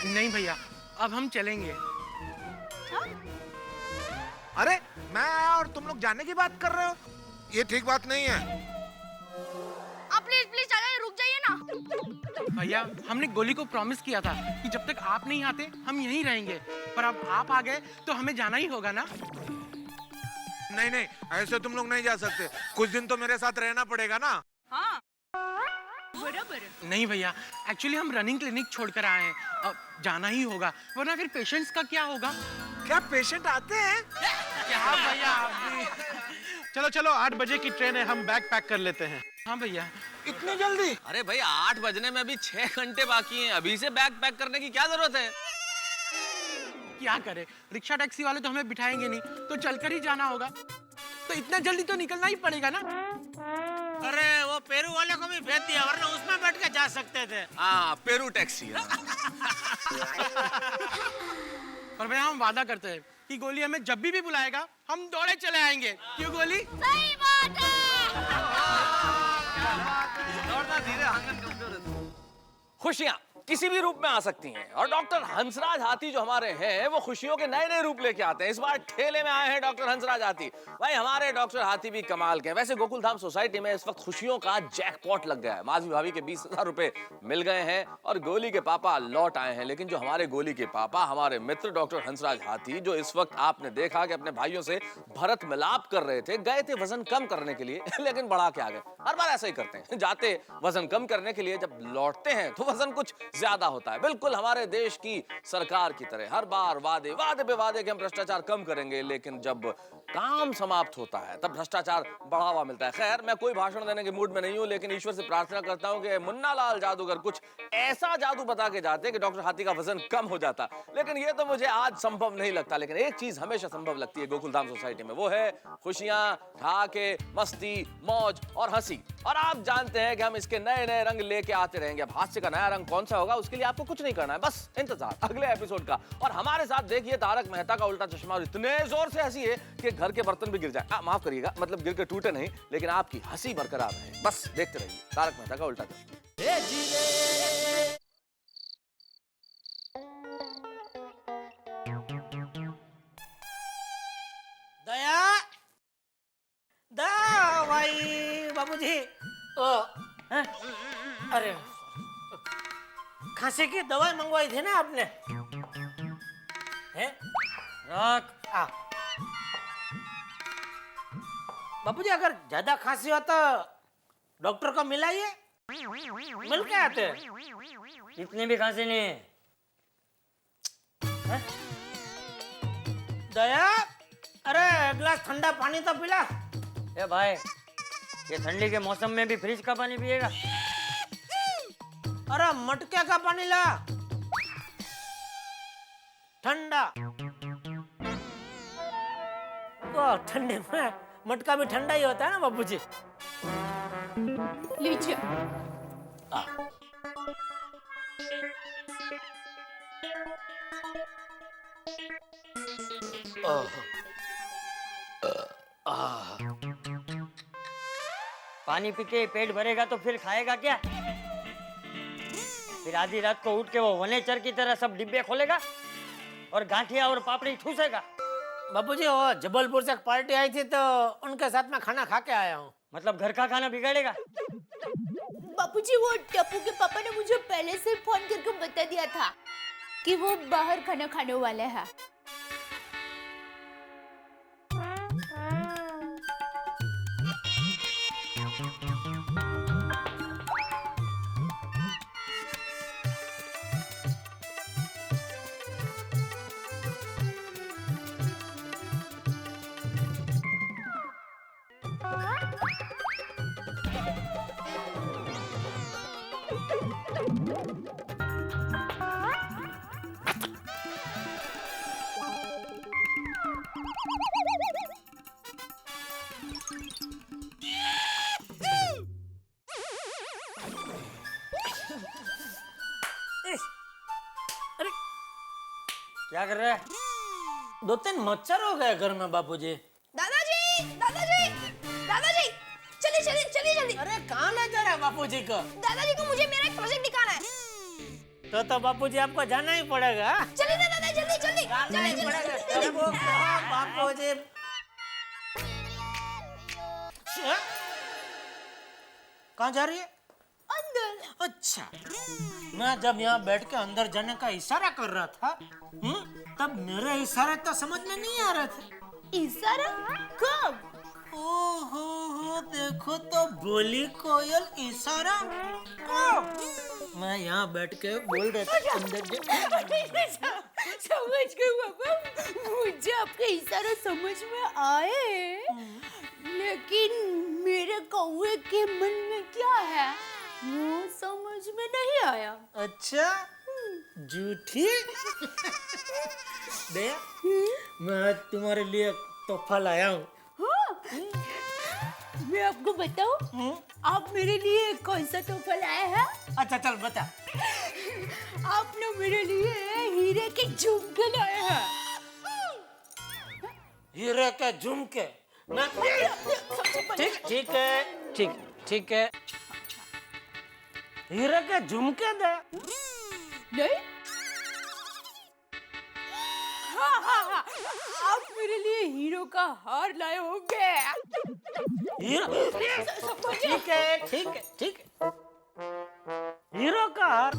Speaker 5: नहीं भैया, अब हम चलेंगे।
Speaker 11: अरे मैं आया और तुम लोग जाने की बात कर रहे हो, ये ठीक बात नहीं है।
Speaker 2: आप प्लीज प्लीज चाचा रुक जाइए ना।
Speaker 5: भैया, हमने गोली को प्रॉमिस किया था कि जब तक आप नहीं आते हम यहीं रहेंगे, पर अब आप आ गए तो हमें जाना ही होगा ना।
Speaker 11: नहीं नहीं, ऐसे तुम लोग नहीं जा सकते, कुछ दिन तो मेरे साथ रहना पड़ेगा ना।
Speaker 10: हाँ बराबर।
Speaker 5: नहीं भैया, एक्चुअली हम रनिंग क्लिनिक छोड़कर आए हैं, अब जाना ही होगा, वरना फिर पेशेंट्स का क्या होगा।
Speaker 11: क्या पेशेंट आते हैं?
Speaker 5: क्या भैया आप भी।
Speaker 15: चलो चलो, 8 बजे की ट्रेन है, हम बैग पैक कर लेते हैं।
Speaker 5: हाँ भैया।
Speaker 11: इतनी जल्दी?
Speaker 13: अरे भाई 8 बजने में अभी 6 घंटे बाकी हैं, अभी से बैग पैक करने की क्या जरूरत है?
Speaker 5: क्या करे, रिक्शा टैक्सी वाले तो हमें बिठाएंगे नहीं, तो चलकर ही जाना होगा, तो इतना जल्दी तो निकलना ही पड़ेगा ना। अरे वो पेरू वाले को भी भेज दिया, वरना उसमें बैठ के जा सकते थे।
Speaker 13: हाँ, पेरू टैक्सी।
Speaker 5: पर भैया हम वादा करते हैं कि गोली हमें जब भी बुलाएगा हम दौड़े चले आएंगे। क्यों गोली?
Speaker 2: सही बात है।
Speaker 13: दौड़ना धीरे, आंगन कमजोर है। खुशियाँ किसी भी रूप में आ सकती हैं, और डॉक्टर हंसराज हाथी जो हमारे हैं वो खुशियों के नए नए रूप लेके आते हैं। इस बार ठेले में आए हैं डॉक्टर हंसराज हाथी। भाई हमारे डॉक्टर हाथी भी कमाल के हैं। वैसे गोकुलधाम सोसाइटी में इस वक्त खुशियों का जैकपॉट लग गया है। माधवी भाभी के 20,000 रुपए मिल गए हैं और गोली के पापा लौट आए हैं। लेकिन जो हमारे गोली के पापा, हमारे मित्र डॉक्टर हंसराज हाथी, जो इस वक्त आपने देखा कि अपने भाइयों से भरत मिलाप कर रहे थे, गए थे वजन कम करने के लिए, लेकिन बढ़ा के आ गए। हर बार ऐसा ही करते हैं, जाते वजन कम करने के लिए, जब लौटते हैं तो वजन कुछ ज्यादा होता है। बिल्कुल हमारे देश की सरकार की तरह हर बार वादे पे वादे कि हम भ्रष्टाचार कम करेंगे, लेकिन जब काम समाप्त होता है तब भ्रष्टाचार बढ़ावा मिलता है। खैर, मैं कोई भाषण देने के मूड में नहीं हूं, लेकिन ईश्वर से प्रार्थना करता हूं कि मुन्ना लाल जादूगर कुछ ऐसा जादू बता के जाते कि डॉक्टर हाथी का वजन कम हो जाता। लेकिन ये तो मुझे आज संभव नहीं लगता। लेकिन एक चीज हमेशा संभव लगती है गोकुलधाम सोसाइटी में, वो है खुशियां, ठहाके, मस्ती, मौज और हंसी। और आप जानते हैं कि हम इसके नए नए रंग लेके आते रहेंगे। अब हास्य का नया रंग कौन सा होगा, उसके लिए आपको कुछ नहीं करना है, बस इंतजार अगले एपिसोड का। और हमारे साथ देखिए तारक मेहता का उल्टा चश्मा, और इतने जोर से हंसी है कि घर के बर्तन भी गिर जाए। माफ करिएगा, मतलब गिर के टूटे नहीं, लेकिन आपकी हंसी बरकरार रहे। बस देखते रहिए तारक मेहता का उल्टा चश्मा।
Speaker 5: दया, दया भाई बाबूजी। हैं? अरे खांसी की दवाई मंगवाई थी ना आपने? हैं? रख। बाबूजी, अगर ज्यादा खांसी हो तो डॉक्टर को मिलाइए, मिल के आते।
Speaker 6: इतनी भी खांसी नहीं है।
Speaker 5: हैं? दया, अरे एक गिलास ठंडा पानी तो पिला।
Speaker 6: ए भाई, ये ठंडी के मौसम में भी फ्रिज का पानी पिएगा?
Speaker 5: अरे मटके का पानी ला, ठंडा। तो ठंडे में मटका भी ठंडा ही होता है ना बाबूजी।
Speaker 9: लीजिए।
Speaker 6: पानी पी के पेट भरेगा तो फिर खाएगा क्या? फिर आधी रात को उठ के वो वनेचर की तरह सब डिब्बे खोलेगा और गांठिया और पापड़ी ठूसेगा।
Speaker 5: बाबूजी, वो जबलपुर से एक पार्टी आई थी तो उनके साथ में खाना खा के आया हूँ।
Speaker 6: मतलब घर का खाना बिगाड़ेगा?
Speaker 9: बापूजी, वो टप्पू के पापा ने मुझे पहले से फोन करके बता दिया था कि वो बाहर खाना खाने वाले हैं।
Speaker 5: क्या कर रहे हैं? 2-3 मच्छर हो गए घर में बापूजी।
Speaker 2: दादाजी दादाजी दादाजी चलिए चलिए चलिए जल्दी।
Speaker 5: अरे कहाँ ले जा रहा है बापूजी को?
Speaker 2: दादाजी को मुझे मेरा एक प्रोजेक्ट दिखाना है।
Speaker 5: तो बापूजी आपको जाना ही पड़ेगा।
Speaker 2: चलिए ना दादा जल्दी जल्दी चलिए जल्दी।
Speaker 5: बापूजी कहाँ जा रही है?
Speaker 2: अंदर।
Speaker 5: अच्छा, मैं जब यहाँ बैठ के अंदर जाने का इशारा कर रहा था, तब मेरे इशारे तो समझ में नहीं आ रहे थे।
Speaker 9: इशारा कब?
Speaker 5: ओहो देखो तो बोली कोयल इशारा कब? मैं यहाँ बैठ के बोल रहा था अंदर
Speaker 9: समझ गई पापा, मुझे आपके इशारे समझ में आए, लेकिन मेरे कौवे के मन में क्या है वो समझ में नहीं आया।
Speaker 5: अच्छा, झूठी? दया, मैं तुम्हारे लिए तोहफा लाया हूँ।
Speaker 9: मैं आपको बताऊं, आप मेरे लिए कौन सा तोहफा लाए हैं?
Speaker 5: अच्छा चल बता।
Speaker 9: आपने मेरे लिए हीरे के झुमके लाए हैं।
Speaker 5: हीरे के झुमके? मैं ठीक है। हीरे के झुमके दे।
Speaker 9: नहीं? हाँ, आप मेरे लिए हीरो का हार लाए होंगे।
Speaker 5: ठीक है। हीरो का हार?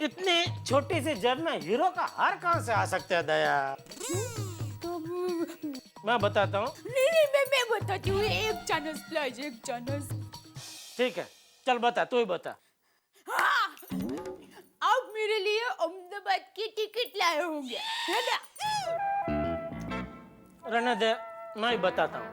Speaker 5: इतनी छोटी सी जेब में हीरो का हार कहाँ से आ सकता है दया? मैं बताता हूँ।
Speaker 9: नहीं, मैं बताती हूँ। एक चानस प्लीज, एक चानस।
Speaker 5: ठीक है, चल बता, तू ही बता।
Speaker 9: हाँ, आप मेरे लिए अहमदाबाद की टिकट लाए होंगे, है ना?
Speaker 5: रहने दे, मैं ही बताता हूँ।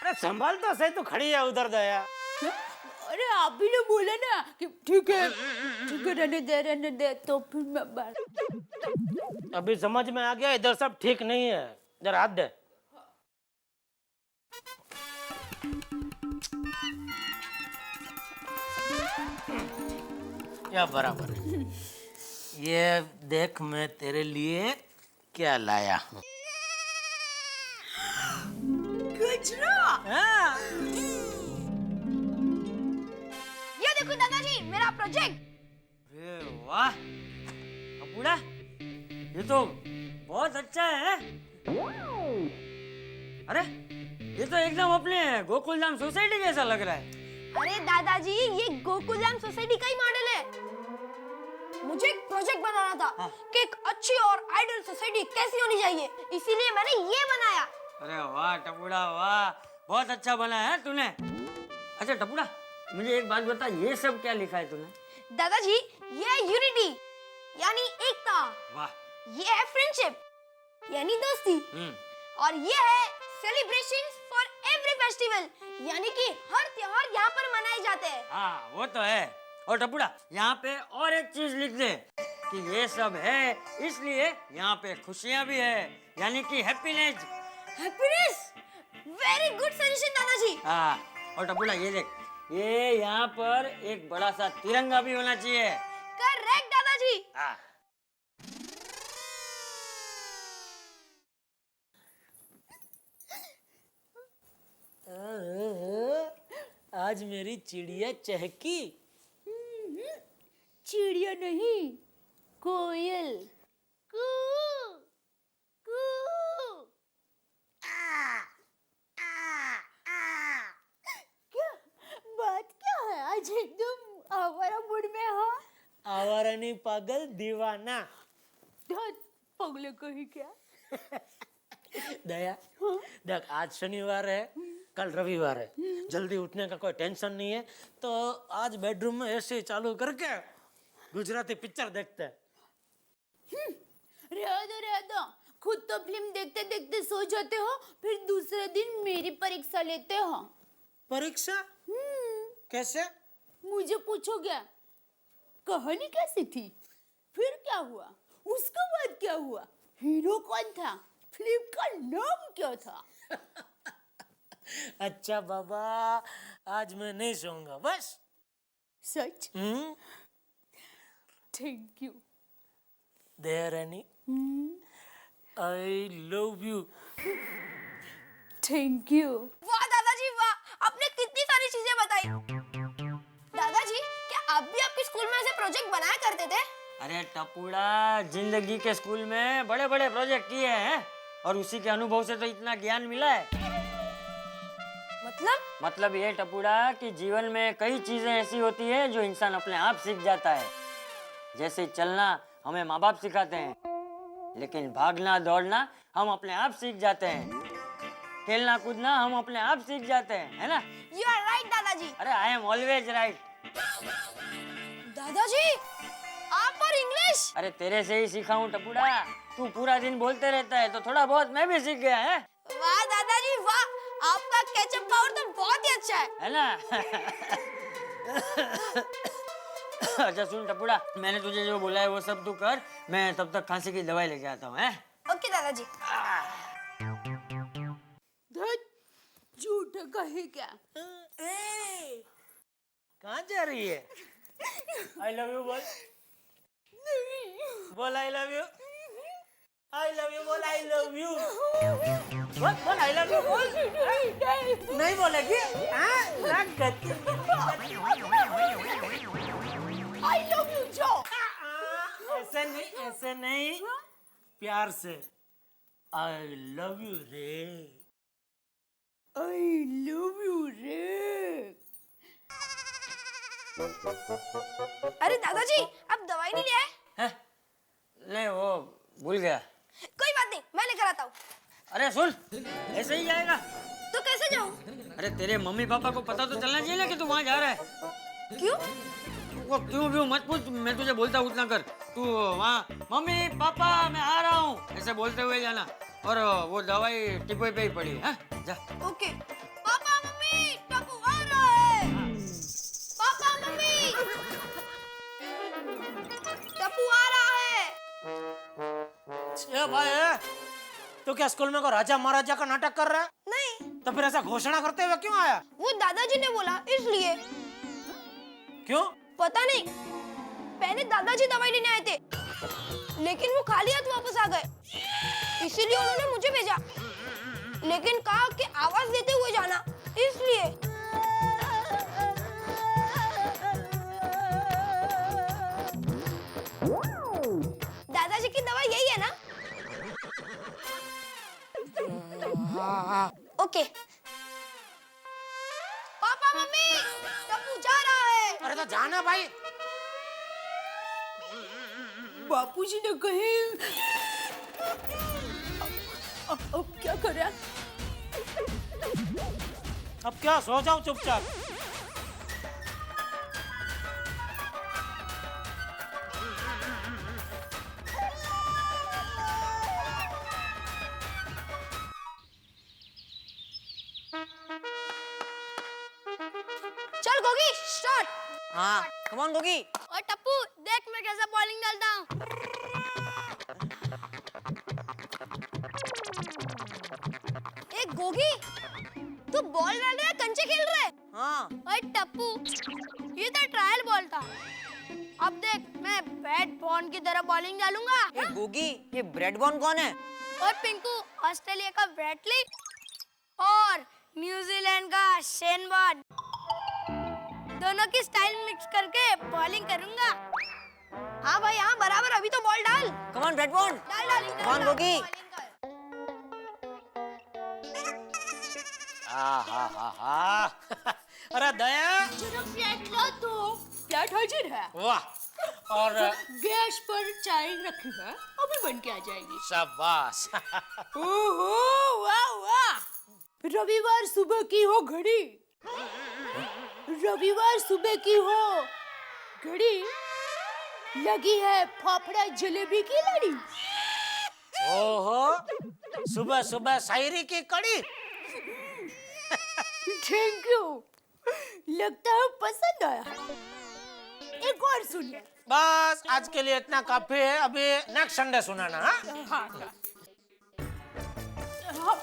Speaker 5: अरे संभाल तो सही, तू खड़ी है उधर दया।
Speaker 9: अरे आप ही ने बोला ना कि ठीक है रहने दे, तो फिर मैं बात।
Speaker 5: अभी समझ में आ गया, इधर सब ठीक नहीं है, जरा हाथ दे। क्या बराबर है। ये देख मैं तेरे लिए क्या लाया हूँ।
Speaker 9: गजरा।
Speaker 5: हाँ।
Speaker 2: ये देखो दादाजी मेरा प्रोजेक्ट।
Speaker 6: अरे वाह बूढ़ा, ये तो बहुत अच्छा है। अरे ये तो एकदम अपने गोकुलधाम सोसाइटी जैसा लग रहा है।
Speaker 2: अरे दादाजी ये गोकुलधाम सोसाइटी का ही मॉडल है। मुझे एक प्रोजेक्ट बनाना था कि एक अच्छी और आइडियल सोसाइटी कैसी होनी चाहिए, इसीलिए मैंने ये बनाया।
Speaker 6: अरे वाह टपुड़ा वाह, बहुत अच्छा बना है तूने। अच्छा टपुड़ा, मुझे एक बात बता, ये सब क्या लिखा है तूने?
Speaker 2: दादाजी ये है यूनिटी यानी एकता।
Speaker 6: वाह।
Speaker 2: ये है फ्रेंडशिप यानी दोस्ती। और ये है सेलिब्रेशन फॉर एवरी फेस्टिवल यानी कि हर त्योहार यहाँ पर मनाए जाते हैं।
Speaker 6: हाँ वो तो है। और टपुड़ा यहाँ पे और एक चीज लिख दे कि ये सब है इसलिए यहाँ पे खुशियाँ भी है यानी कि happiness.
Speaker 2: Happiness, very good suggestion दादाजी।
Speaker 6: हाँ और टपुड़ा ये देख, ये यहाँ पर एक बड़ा सा तिरंगा भी होना चाहिए।
Speaker 2: करेक्ट दादाजी।
Speaker 6: हाँ।
Speaker 5: आज मेरी चिड़िया चहकी।
Speaker 9: चिड़िया नहीं, कोयल। कू कू। क्या बात क्या है? आज एकदम आवारा मूड में हो।
Speaker 5: आवारा नहीं पागल, दीवाना।
Speaker 9: पगले कही क्या?
Speaker 5: दया देख, आज शनिवार है, कल रविवार है, जल्दी उठने का कोई टेंशन नहीं है, तो आज बेडरूम में एसी चालू करके गुजराती पिक्चर देखते हैं।
Speaker 9: रह दो, खुद तो फिल्म देखते देखते सो जाते हो, फिर दूसरे दिन मेरी परीक्षा लेते हो।
Speaker 5: परीक्षा? कैसे?
Speaker 9: मुझे पूछोगे कहानी कैसी थी, फिर क्या हुआ, उसके बाद क्या हुआ, हीरो कौन था, फिल्म का नाम क्या था?
Speaker 5: अच्छा बाबा, आज मैं नहीं सोऊंगा बस।
Speaker 9: सच? Thank you.
Speaker 5: दया रानी, I love you.
Speaker 9: Thank you.
Speaker 2: वाह दादाजी वाह, आपने कितनी सारी चीजें बताई। दादाजी, क्या आप भी आपके स्कूल में ऐसे प्रोजेक्ट बनाया करते थे?
Speaker 6: अरे टपुड़ा, जिंदगी के स्कूल में बड़े बड़े प्रोजेक्ट किए हैं और उसी के अनुभव से तो इतना ज्ञान मिला है। मतलब ये टपुड़ा कि जीवन में कई चीजें ऐसी होती है जो इंसान अपने आप सीख जाता है। जैसे चलना हमें माँ बाप सिखाते हैं, लेकिन भागना दौड़ना हम अपने आप सीख जाते हैं। खेलना कूदना हम अपने आप सीख जाते हैं, है ना?
Speaker 2: You are right दादाजी।
Speaker 6: अरे आई एम ऑलवेज राइट।
Speaker 2: दादाजी, आप और इंग्लिश?
Speaker 6: अरे तेरे से ही सीखा हूँ टपुड़ा। तू पूरा दिन बोलते रहता है तो थोड़ा बहुत मैं भी सीख गया है।
Speaker 2: वाह दादाजी वाह, आपका कैचअप पावर तो बहुत ही अच्छा
Speaker 6: है ना? अच्छा सुन टपुड़ा, मैंने तुझे जो बोला है वो सब तू कर, मैं तब तक खांसी की दवाई लेके आता हूँ।
Speaker 2: ओके दादाजी।
Speaker 9: झूठ कहे क्या?
Speaker 5: कहाँ जा रही है? आई लव यू बोल। बोल I love you. I love you बोल। आई लव यू बोल। आई लव यू बोल। नहीं बोलेगी?
Speaker 9: आई लव यू जो।
Speaker 5: ऐसे नहीं, प्यार से। आई लव यू रे।
Speaker 9: आई लव यू रे।
Speaker 2: अरे दादाजी, आप दवाई नहीं ले आए?
Speaker 6: नहीं, वो भूल गया।
Speaker 2: कोई बात नहीं, मैं लेकर आता हूँ।
Speaker 6: अरे सुन, ऐसे ही जाएगा
Speaker 2: तो कैसे जाऊँ?
Speaker 6: अरे तेरे मम्मी पापा को पता तो चलना चाहिए ना कि तू वहाँ जा रहा है।
Speaker 2: क्यों?
Speaker 6: वो क्यों मत पूछ, मैं तुझे बोलता हूँ उतना कर। तू वहाँ मम्मी पापा मैं आ रहा हूँ ऐसे बोलते हुए जाना, और वो दवाई टिपोई पे ही पड़ी है। जा।
Speaker 2: ओके। पापा मम्मी, टप्पू आ रहा है। पापा मम्मी, टप्पू आ रहा है।
Speaker 5: ए भाई, तो क्या स्कूल में को राजा महाराजा का नाटक कर रहा है?
Speaker 2: नहीं।
Speaker 5: तो फिर ऐसा घोषणा करते हुए क्यों आया?
Speaker 2: वो दादाजी ने बोला इसलिए।
Speaker 5: क्यों?
Speaker 2: पता नहीं, पहले दादाजी दवाई लेने आए थे, लेकिन वो खाली हाथ वापस आ गए, इसीलिए उन्होंने मुझे भेजा, लेकिन कहा कि आवाज देते हुए जाना, इसलिए। दादाजी की दवाई यही है ना? ओके। पापा मम्मी, टप्पू जा रहा है।
Speaker 5: अरे तो जाना भाई।
Speaker 9: बापूजी ने कहे अब क्या करें?
Speaker 5: अब क्या, सो जाओ चुपचाप।
Speaker 2: चल गोगी, स्टार्ट।
Speaker 6: हाँ, कम ऑन गोगी।
Speaker 2: और टप्पू देख मैं कैसा बॉलिंग डालता हूँ। एक गोगी, तू बॉल डाल रहा है, कंचे खेल रहा है?
Speaker 6: हाँ।
Speaker 2: और टप्पू, ये तो ट्रायल बॉल था। अब देख मैं बैट बॉल की तरह बॉलिंग डालूंगा।
Speaker 6: ये गोगी, ये ब्रेड बॉन कौन है?
Speaker 2: और पिंकू, ऑस्ट्रेलिया का ब्रैडली और न्यूजीलैंड का शेन वॉर्न, दोनों की स्टाइल मिक्स करके बॉलिंग करूंगा। हाँ भाई हाँ, बराबर। अभी तो बॉल डाल।
Speaker 6: Come on bread bun.
Speaker 2: डाल।
Speaker 6: Come on Gogi.
Speaker 5: अरे दया,
Speaker 9: जरा प्लेट ला दो। प्लेट हाजिर है।
Speaker 5: वाह। और
Speaker 9: गैस पर चाय रखी है, अभी बन के आ जाएगी।
Speaker 5: शाबाश।
Speaker 9: ओहो वाह वाह। रविवार सुबह की हो घड़ी, रविवार सुबह की हो घड़ी, लगी है फाफड़ा जलेबी की लड़ी।
Speaker 5: ओहो, सुबह सुबह शायरी की कड़ी।
Speaker 9: थैंक यू, लगता है पसंद आया। एक और सुनिए।
Speaker 5: बस आज के लिए इतना काफी है, अभी नेक्स्ट संडे सुनाना। हाँ?
Speaker 9: हाँ। हाँ,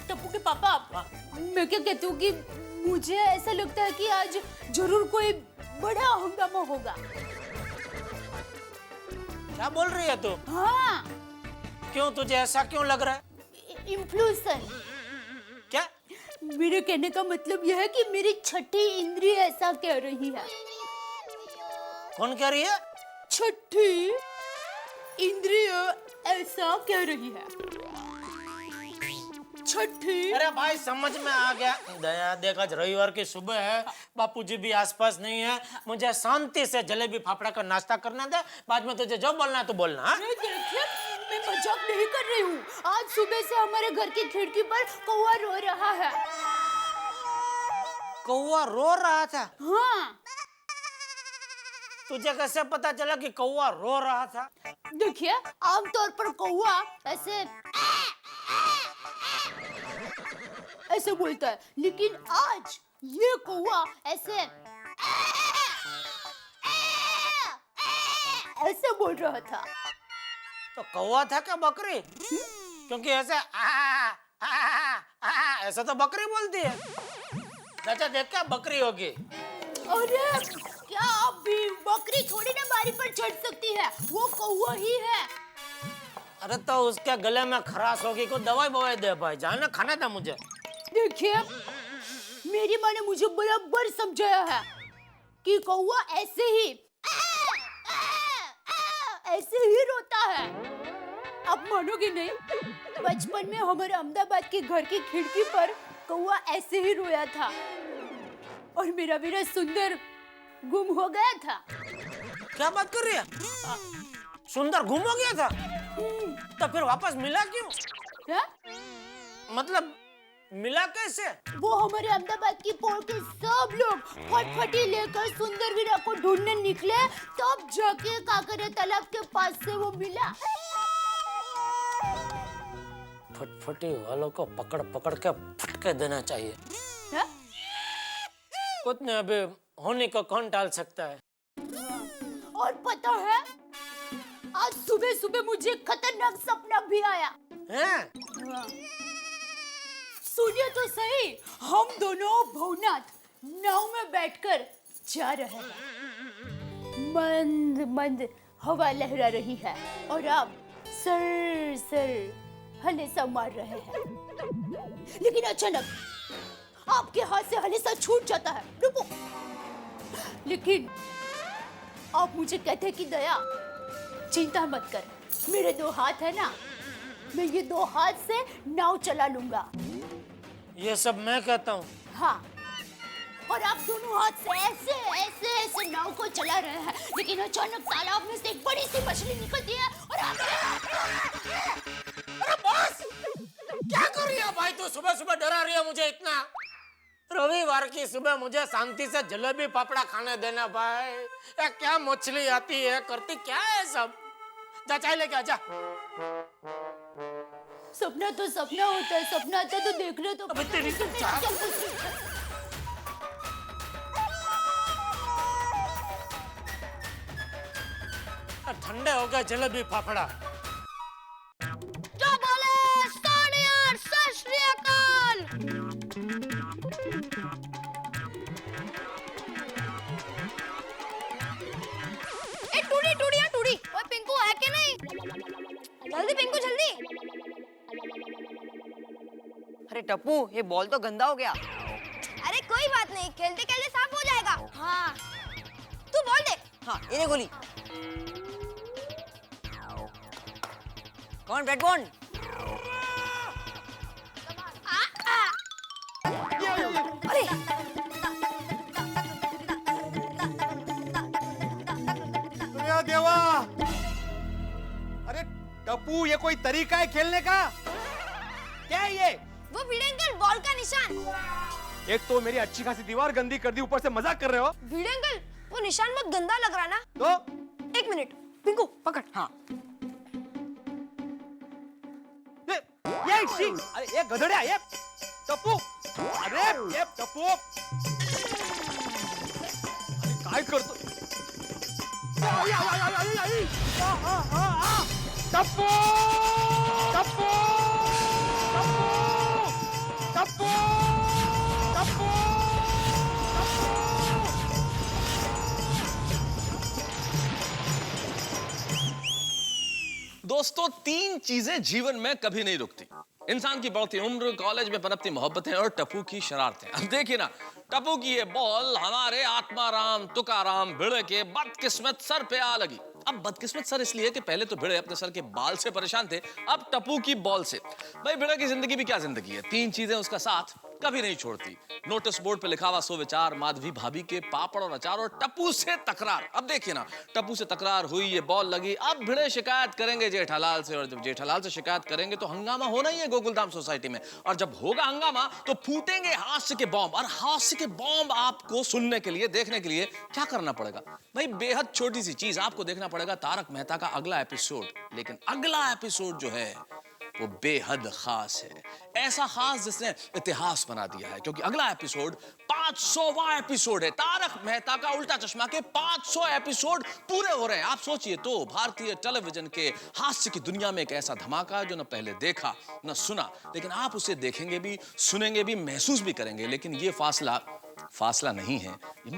Speaker 9: टप्पू के पापा, मैं क्या कहती हूँ कि मुझे ऐसा लगता है कि आज जरूर कोई बड़ा हंगामा होगा।
Speaker 5: क्या बोल रही है तू?
Speaker 9: हाँ।
Speaker 5: क्यों, तुझे ऐसा क्यों लग रहा है?
Speaker 9: इन्फ्लुएंसर।
Speaker 5: क्या?
Speaker 9: मेरे कहने का मतलब यह है कि मेरी छठी इंद्रिय ऐसा कह रही है।
Speaker 5: कौन कह रही है?
Speaker 9: छठी इंद्रिय ऐसा कह रही है। छठी।
Speaker 5: अरे भाई समझ में आ गया। दया देख, आज रविवार की सुबह है, बापूजी भी आसपास नहीं है, मुझे शांति से जलेबी फाफड़ा का नाश्ता करना दे, बाद में तुझे जो बोलना है तो बोलना। हाँ?
Speaker 9: देखिए, मैं मजाक नहीं कर रही हूँ। आज सुबह से हमारे घर की खिड़की पर कौवा रो रहा है।
Speaker 5: कौवा रो रहा था?
Speaker 9: हाँ।
Speaker 5: तुझे कैसे पता चला कि कौवा रो रहा था?
Speaker 9: देखिए, आमतौर पर कौवा ऐसे बोलता है, लेकिन आज ये कौवा ऐसे बोल रहा था।
Speaker 5: तो कौवा था क्या बकरी? क्योंकि ऐसे ऐसा तो बकरी बोलती है। चाचा देख, क्या बकरी होगी?
Speaker 9: अरे क्या आप भी, बकरी थोड़ी ना बारी पर चढ़ सकती है, वो कौवा ही है।
Speaker 5: अरे तो उसके गले में खराश होगी, कोई दवाई बवाई दे भाई, जाना खाना था मुझे।
Speaker 9: देखिए, मेरी माँ ने मुझे बराबर समझाया है कि कौवा ऐसे ही रोता है। आप मानोगे नहीं, बचपन में हमारे अहमदाबाद के घर की खिड़की पर कौवा ऐसे ही रोया था और मेरा सुंदर गुम हो गया था।
Speaker 5: क्या बात कर रही है? सुंदर गुम हो गया था? तो फिर वापस मिला क्यों?
Speaker 9: क्या?
Speaker 5: मतलब मिला कैसे?
Speaker 9: वो हमारे अहमदाबाद की पोल के सब लोग फटफटी लेकर सुंदर वीरा को ढूंढने निकले, तब जाके काकरे तालाब के पास से वो मिला।
Speaker 5: फटफटी वालों को पकड़ पकड़ के फटके देना चाहिए।
Speaker 9: है?
Speaker 5: कुछ नहीं, अभी होने को कौन टाल सकता है।
Speaker 9: और पता है, आज सुबह सुबह मुझे खतरनाक सपना भी आया।
Speaker 5: हैं?
Speaker 9: सुनिए तो सही, हम दोनों भवनाथ नाव में बैठकर जा रहे हैं। मंद मंद हवा लहरा रही है और आप सर सर हलेसा मार रहे हैं। लेकिन अचानक आपके हाथ से हलेसा छूट जाता है। रुको, लेकिन आप मुझे कहते हैं कि दया चिंता मत कर, मेरे 2 हाथ है ना, मैं ये 2 हाथ से नाव चला लूंगा।
Speaker 5: ये सब मैं कहता हूँ।
Speaker 9: हाँ, और आप दोनों हाथ से ऐसे नाव को चला रहे हैं, लेकिन अचानक तालाब में से एक बड़ी सी मछली निकलती है और आप...
Speaker 5: अरे बॉस, क्या कर रही है भाई तू? सुबह सुबह डरा रही है मुझे इतना। रविवार की सुबह मुझे शांति से जलेबी पापड़ा खाने देना भाई। या क्या मछली आती है, करती क्या है सब? जा चाय लेके आजा।
Speaker 9: सपना तो सपना होता है, सपना आता तो देख ले। तो
Speaker 5: अबे तेरी तो ठंडे हो गए जलेबी फाफड़ा।
Speaker 2: जो बोले सोनियर सत श्री अकाल। ए टूडी टूडी या टूडी, ओए पिंकू है कि नहीं? जल्दी पिंकू जल्दी।
Speaker 16: अरे टप्पू, ये बॉल तो गंदा हो गया।
Speaker 2: अरे कोई बात नहीं, खेलते खेलते साफ हो जाएगा। हाँ, तू बोल दे।
Speaker 16: हाँ, ये ले गोली। कौन बैट बॉल?
Speaker 2: अरे
Speaker 15: देवा, अरे टप्पू, ये कोई तरीका है खेलने का? क्या है ये?
Speaker 2: वो भिड़े अंकल, बॉल का निशान।
Speaker 15: एक तो मेरी अच्छी खासी दीवार गंदी कर दी, ऊपर से मजाक कर रहे हो।
Speaker 2: भिड़े अंकल, वो निशान बहुत गंदा लग रहा है ना?
Speaker 15: तो
Speaker 2: 1 मिनट, पिंकू पकड़।
Speaker 16: हाँ।
Speaker 15: अरे ये गधड़िया, ये टप्पू, अरे ये टप्पू, काय करतो? टप्पू, टप्पू, टप्पू।
Speaker 13: दोस्तों, 3 चीजें जीवन में कभी नहीं रुकती। इंसान की बढ़ती उम्र, कॉलेज में पनपती मोहब्बतें और टप्पू की शरारतें। अब देखिए ना, टप्पू की ये बॉल हमारे आत्माराम तुकाराम भिड़े के बदकिस्मत सर पे आ लगी। अब बदकिस्मत सर इसलिए कि पहले तो भिड़े अपने सर के बाल से परेशान थे, अब टप्पू की बॉल से। भाई भिड़े की जिंदगी भी क्या जिंदगी है, 3 चीजें उसका साथ कभी नहीं छोड़ती। नोटिस बोर्ड पे लिखा हुआ 100 विचार, माधवी भाभी के पापड़ और अचार, और टप्पू से तकरार। अब देखिए ना, टप्पू से तकरार हुई, ये बॉल लगी, अब भिड़े शिकायत करेंगे जेठालाल से, और जब जेठालाल से शिकायत करेंगे तो हंगामा होना ही है गोकुलधाम सोसाइटी में। और जब होगा हंगामा तो फूटेंगे हास्य के बॉम्ब। और हास्य के बॉम्ब आपको सुनने के लिए, देखने के लिए क्या करना पड़ेगा भाई? बेहद छोटी सी चीज, आपको देखना पड़ेगा तारक मेहता का अगला एपिसोड। लेकिन अगला एपिसोड जो है वो बेहद खास है, ऐसा खास जिसने इतिहास बना दिया है, क्योंकि अगला एपिसोड 500वां एपिसोड है। तारक मेहता का उल्टा चश्मा के 500 एपिसोड पूरे हो रहे हैं। आप सोचिए तो, भारतीय टेलीविजन के हास्य की दुनिया में एक ऐसा धमाका जो न पहले देखा न सुना, लेकिन आप उसे देखेंगे भी, सुनेंगे भी, महसूस भी करेंगे। लेकिन ये फासला नहीं है, ये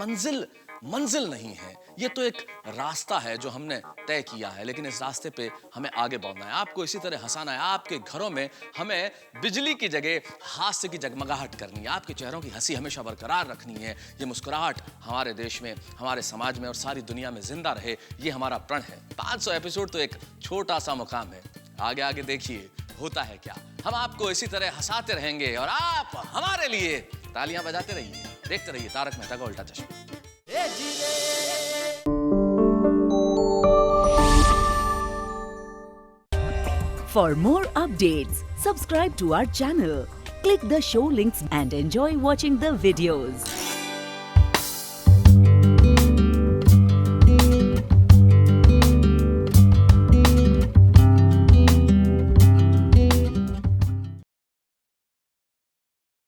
Speaker 13: मंजिल नहीं है, ये तो एक रास्ता है जो हमने तय किया है। लेकिन इस रास्ते पे हमें आगे बढ़ना है, आपको इसी तरह हंसाना है। आपके घरों में हमें बिजली की जगह हास्य की जगमगाहट करनी है, आपके चेहरों की हंसी हमेशा बरकरार रखनी है। ये मुस्कुराहट हमारे देश में, हमारे समाज में और सारी दुनिया में जिंदा रहे, ये हमारा प्रण है। 500 एपिसोड तो एक छोटा सा मुकाम है, आगे आगे देखिए होता है क्या। हम आपको इसी तरह हंसाते रहेंगे और आप हमारे लिए तालियां बजाते रहिए। देखते रहिए तारक मेहता का उल्टा चश्मा।
Speaker 17: For more updates, subscribe to our channel, click the show links and enjoy watching the videos.